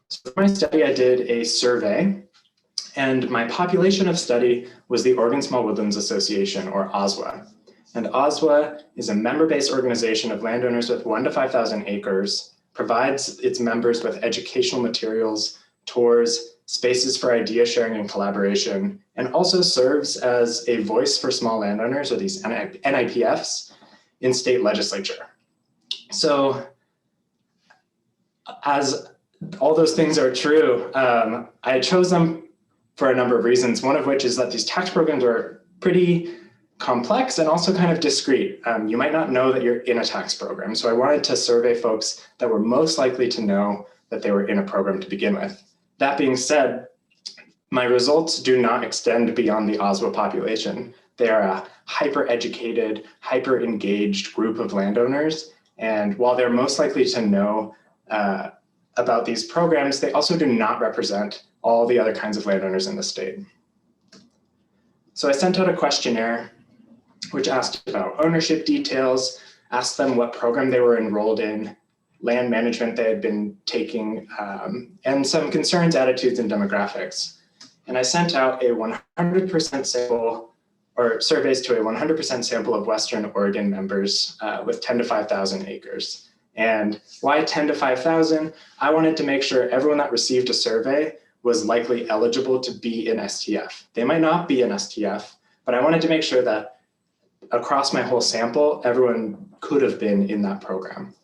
So for my study, I did a survey, and my population of study was the Oregon Small Woodlands Association, or OSWA. And OSWA is a member-based organization of landowners with 1 to 5,000 acres, provides its members with educational materials, tours, spaces for idea sharing and collaboration, and also serves as a voice for small landowners, or these NIPFs, in state legislature. So as all those things are true, I chose them for a number of reasons, one of which is that these tax programs are pretty complex and also kind of discrete. You might not know that you're in a tax program. So I wanted to survey folks that were most likely to know that they were in a program to begin with. That being said, my results do not extend beyond the OSWA population. They are a hyper-educated, hyper-engaged group of landowners. And while they're most likely to know about these programs, they also do not represent all the other kinds of landowners in the state. So I sent out a questionnaire which asked about ownership details, asked them what program they were enrolled in, land management they had been taking, and some concerns, attitudes, and demographics. And I sent out a 100% sample, or surveys to a 100% sample of Western Oregon members with 10 to 5,000 acres. And why 10 to 5,000? I wanted to make sure everyone that received a survey was likely eligible to be in STF. They might not be in STF, but I wanted to make sure that across my whole sample, everyone could have been in that program.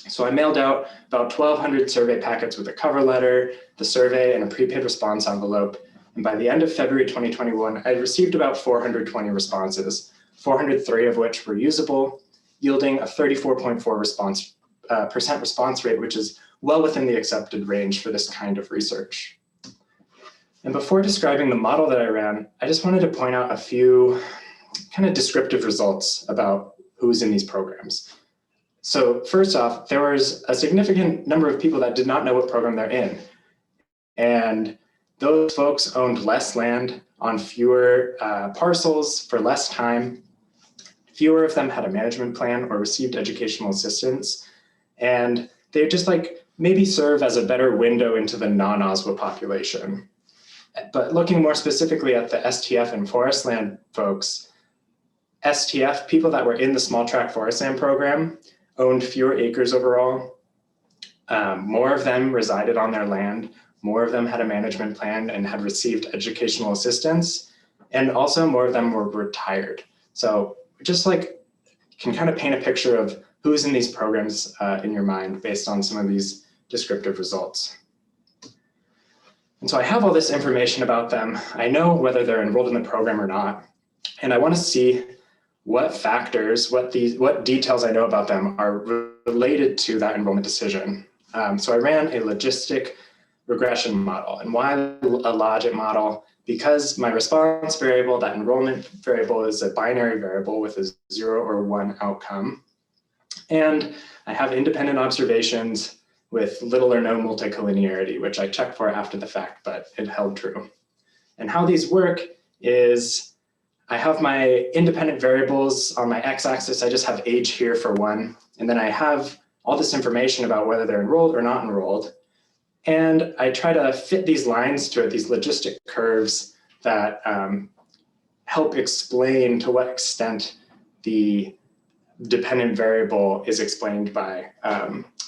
So I mailed out about 1,200 survey packets with a cover letter, the survey, and a prepaid response envelope. And by the end of February 2021, I received about 420 responses, 403 of which were usable, yielding a 34.4% response rate, which is well within the accepted range for this kind of research. And before describing the model that I ran, I just wanted to point out a few kind of descriptive results about who's in these programs. So first off, there was a significant number of people that did not know what program they're in. And those folks owned less land on fewer parcels for less time. Fewer of them had a management plan or received educational assistance. And they just like maybe serve as a better window into the non-OSWA population. But looking more specifically at the STF and forest land folks, STF, people that were in the small tract forest land program, owned fewer acres overall. More of them resided on their land. More of them had a management plan and had received educational assistance. And also more of them were retired. So just like can kind of paint a picture of who's in these programs in your mind based on some of these descriptive results. And so I have all this information about them. I know whether they're enrolled in the program or not. And I want to see what factors, what details I know about them are related to that enrollment decision. So I ran a logistic regression model. And why a logic model? Because my response variable, that enrollment variable, is a binary variable with a 0 or 1 outcome. And I have independent observations with little or no multicollinearity, which I checked for after the fact, but it held true. And how these work is I have my independent variables on my x-axis. I just have age here for 1. And then I have all this information about whether they're enrolled or not enrolled. And I try to fit these lines to it, these logistic curves that help explain to what extent the dependent variable is explained by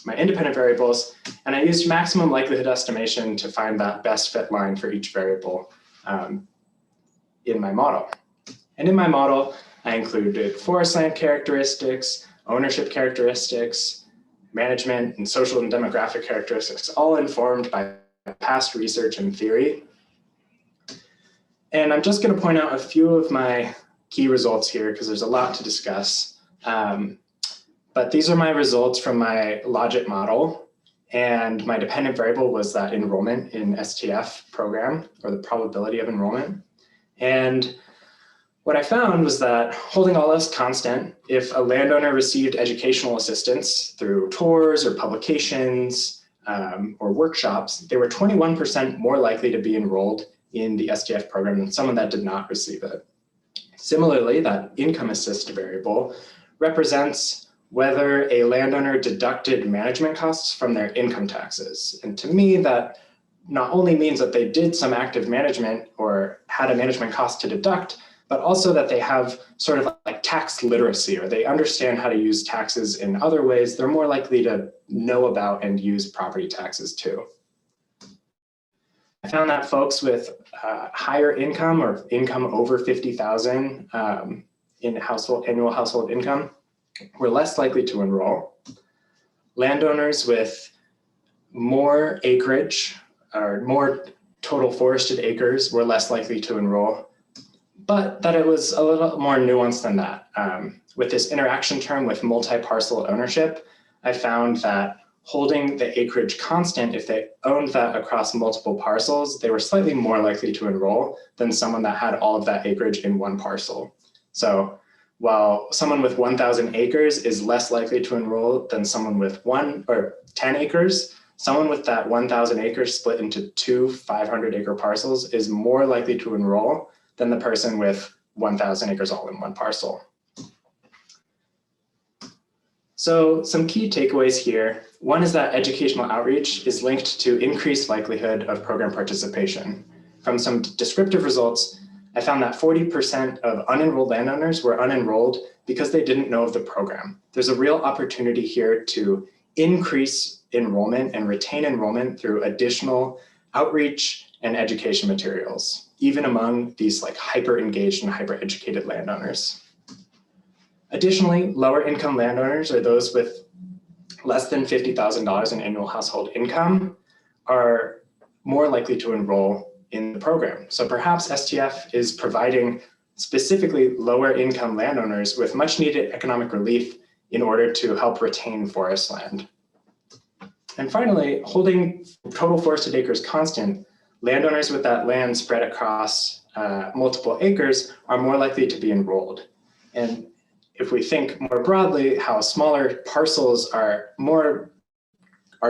my independent variables. And I used maximum likelihood estimation to find that best fit line for each variable in my model. And in my model, I included forest land characteristics, ownership characteristics, management, and social and demographic characteristics, all informed by past research and theory. And I'm just going to point out a few of my key results here because there's a lot to discuss. But these are my results from my logic model. And my dependent variable was that enrollment in STF program, or the probability of enrollment. And what I found was that holding all else constant, if a landowner received educational assistance through tours or publications or workshops, they were 21% more likely to be enrolled in the STF program than someone that did not receive it. Similarly, that income assist variable represents whether a landowner deducted management costs from their income taxes. And to me, that not only means that they did some active management or had a management cost to deduct, but also that they have sort of like tax literacy, or they understand how to use taxes in other ways. They're more likely to know about and use property taxes too. I found that folks with higher income or income over 50,000 in annual household income were less likely to enroll. Landowners with more acreage or more total forested acres were less likely to enroll, but that it was a little more nuanced than that. With this interaction term with multi-parcel ownership, I found that holding the acreage constant, if they owned that across multiple parcels, they were slightly more likely to enroll than someone that had all of that acreage in one parcel. So while someone with 1,000 acres is less likely to enroll than someone with 1 or 10 acres, someone with that 1,000 acres split into 2 500-acre parcels is more likely to enroll than the person with 1,000 acres all in one parcel. So some key takeaways here. One is that educational outreach is linked to increased likelihood of program participation. From some descriptive results, I found that 40% of unenrolled landowners were unenrolled because they didn't know of the program. There's a real opportunity here to increase enrollment and retain enrollment through additional outreach and education materials, even among these like hyper-engaged and hyper-educated landowners. Additionally, lower income landowners, or those with less than $50,000 in annual household income, are more likely to enroll in the program. So perhaps STF is providing specifically lower income landowners with much needed economic relief in order to help retain forest land. And finally, holding total forested acres constant, landowners with that land spread across multiple acres are more likely to be enrolled. And if we think more broadly, how smaller parcels are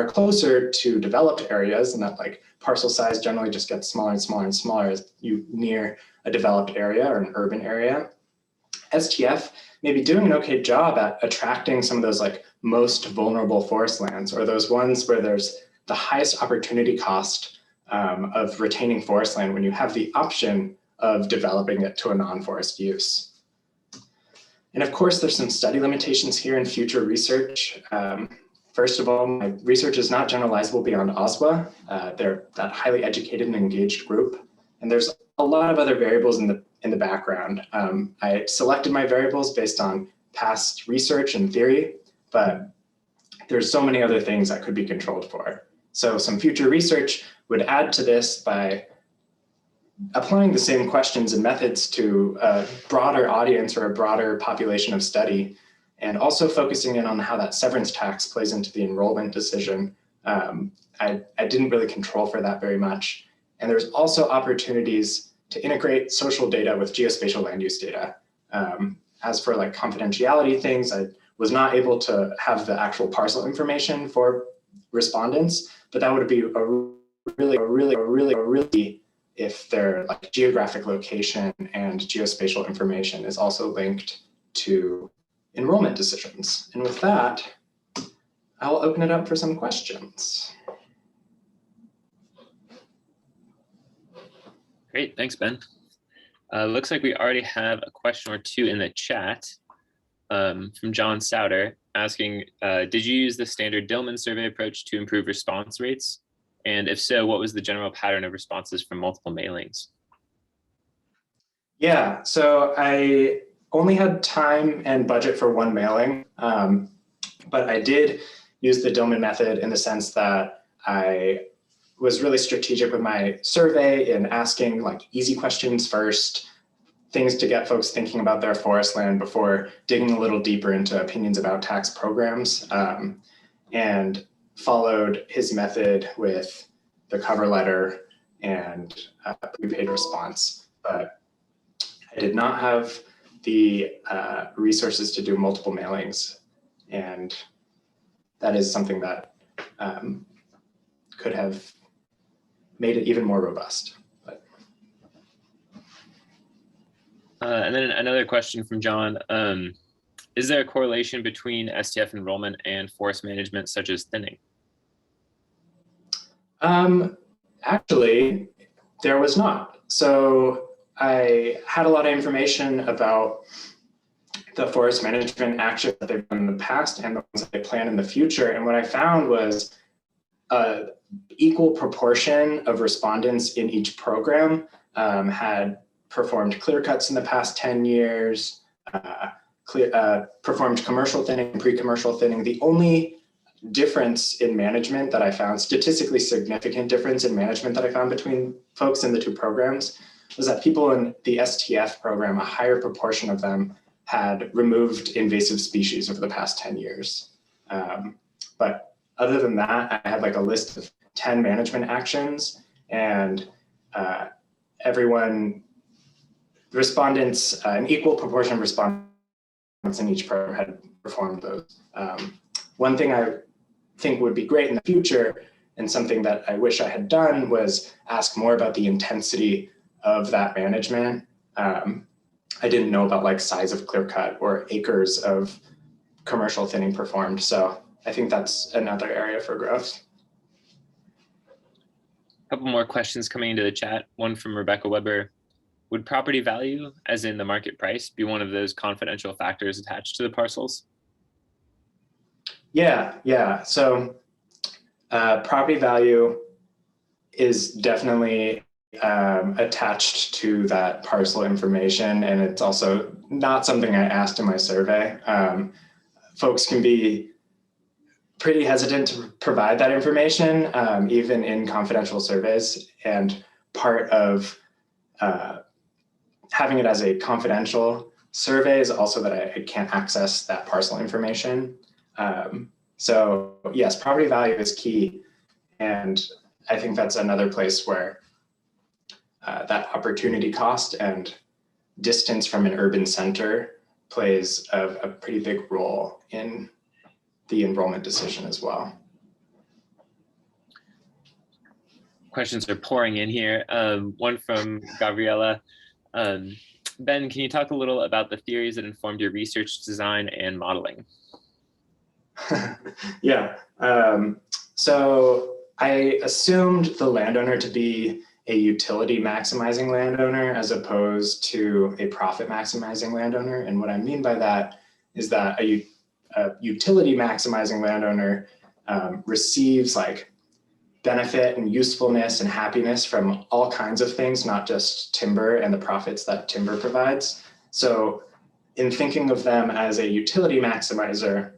closer to developed areas, and that like parcel size generally just gets smaller and smaller and smaller as you near a developed area or an urban area. STF may be doing an okay job at attracting some of those like most vulnerable forest lands, or those ones where there's the highest opportunity cost of retaining forest land when you have the option of developing it to a non-forest use. And of course, there's some study limitations here in future research. First of all, my research is not generalizable beyond OSWA. They're that highly educated and engaged group. And there's a lot of other variables in the background. I selected my variables based on past research and theory, but there's so many other things that could be controlled for. So some future research would add to this by applying the same questions and methods to a broader audience or a broader population of study, and also focusing in on how that severance tax plays into the enrollment decision. I didn't really control for that very much. And there's also opportunities to integrate social data with geospatial land use data. As for like confidentiality things, I was not able to have the actual parcel information for respondents, but that would be a really if their like geographic location and geospatial information is also linked to enrollment decisions. And with that, I'll open it up for some questions. Great, thanks, Ben. Looks like we already have a question or two in the chat from John Souter asking, did you use the standard Dillman survey approach to improve response rates? And if so, what was the general pattern of responses from multiple mailings? Yeah, so I only had time and budget for one mailing, but I did used the Dillman method in the sense that I was really strategic with my survey in asking like easy questions first, things to get folks thinking about their forest land before digging a little deeper into opinions about tax programs, and followed his method with the cover letter and prepaid response. But I did not have the resources to do multiple mailings. And that is something that could have made it even more robust. But. And then another question from John. Is there a correlation between STF enrollment and forest management, such as thinning? Actually, there was not. So I had a lot of information about the forest management actions that they've done in the past and the ones that they plan in the future. And what I found was equal proportion of respondents in each program had performed clear cuts in the past 10 years, performed commercial thinning, pre-commercial thinning. The only difference in management that I found, statistically significant difference in management that I found between folks in the two programs, was that people in the STF program, a higher proportion of them had removed invasive species over the past 10 years. But other than that, I had like a list of 10 management actions, and respondents, an equal proportion of respondents in each program had performed those. One thing I think would be great in the future, and something that I wish I had done, was ask more about the intensity of that management. I didn't know about like size of clear cut or acres of commercial thinning performed. So I think that's another area for growth. A couple more questions coming into the chat. One from Rebecca Weber. Would property value, as in the market price, be one of those confidential factors attached to the parcels? Yeah. So property value is definitely attached to that parcel information, and it's also not something I asked in my survey. Folks can be pretty hesitant to provide that information, even in confidential surveys, and part of having it as a confidential survey is also that I can't access that parcel information. So yes, property value is key, and I think that's another place where that opportunity cost and distance from an urban center plays a pretty big role in the enrollment decision as well. Questions are pouring in here. One from Gabriella. Ben, can you talk a little about the theories that informed your research design and modeling? Yeah. So I assumed the landowner to be a utility maximizing landowner as opposed to a profit maximizing landowner. And what I mean by that is that a utility maximizing landowner receives like benefit and usefulness and happiness from all kinds of things, not just timber and the profits that timber provides. So in thinking of them as a utility maximizer,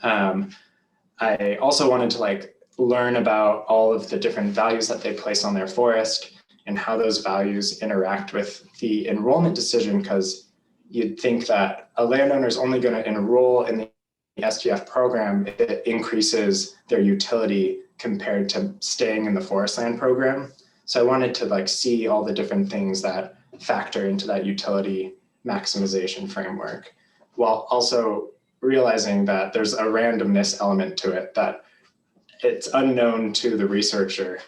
I also wanted to like learn about all of the different values that they place on their forest and how those values interact with the enrollment decision, because you'd think that a landowner is only going to enroll in the STF program if it increases their utility compared to staying in the forest land program. So I wanted to like see all the different things that factor into that utility maximization framework, while also realizing that there's a randomness element to it, that it's unknown to the researcher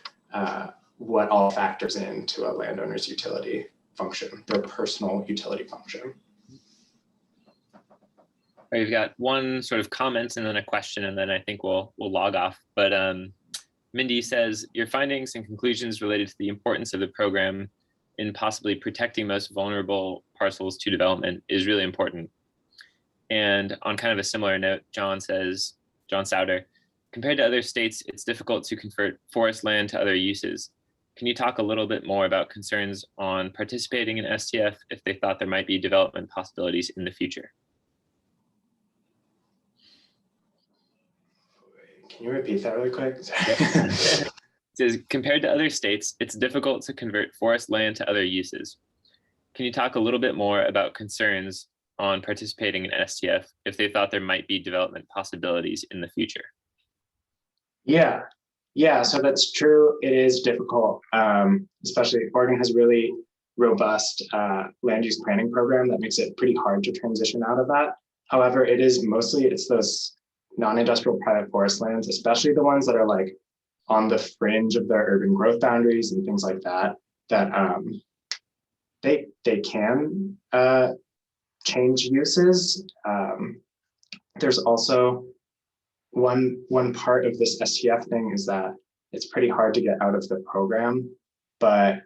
what all factors into a landowner's utility function, their personal utility function. We've got one sort of comment and then a question, and then I think we'll log off. But Mindy says, your findings and conclusions related to the importance of the program in possibly protecting most vulnerable parcels to development is really important. And on kind of a similar note, John Souder, compared to other states, it's difficult to convert forest land to other uses. Can you talk a little bit more about concerns on participating in STF if they thought there might be development possibilities in the future? Can you repeat that really quick? It says, compared to other states, it's difficult to convert forest land to other uses. Can you talk a little bit more about concerns on participating in STF if they thought there might be development possibilities in the future? Yeah, so that's true. It is difficult, especially Oregon has a really robust land use planning program that makes it pretty hard to transition out of that. However, it's those non-industrial private forest lands, especially the ones that are like on the fringe of their urban growth boundaries and things like that, that they can change uses. There's also one part of this STF thing is that it's pretty hard to get out of the program, but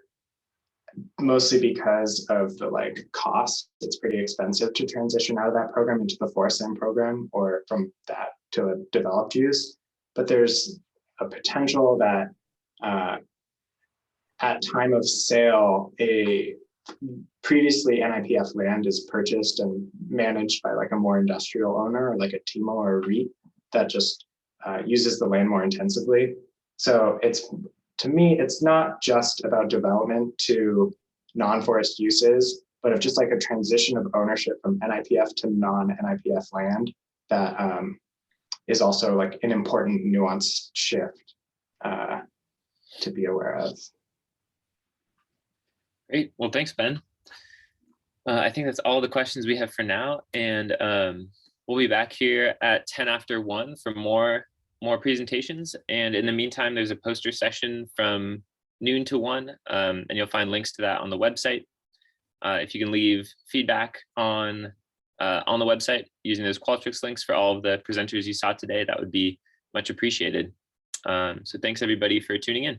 mostly because of the cost. It's pretty expensive to transition out of that program into the forest land program, or from that to a developed use. But there's a potential that at time of sale, a previously NIPF land is purchased and managed by a more industrial owner, or like a TIMO or a REIT that just uses the land more intensively. So to me, it's not just about development to non-forest uses, but of just a transition of ownership from NIPF to non-NIPF land that is also an important nuanced shift to be aware of. Great. Well, thanks, Ben. I think that's all the questions we have for now. And we'll be back here at 10 after 1 for more presentations. And in the meantime, there's a poster session from noon to 1, and you'll find links to that on the website. If you can leave feedback on the website using those Qualtrics links for all of the presenters you saw today, that would be much appreciated. So thanks everybody for tuning in.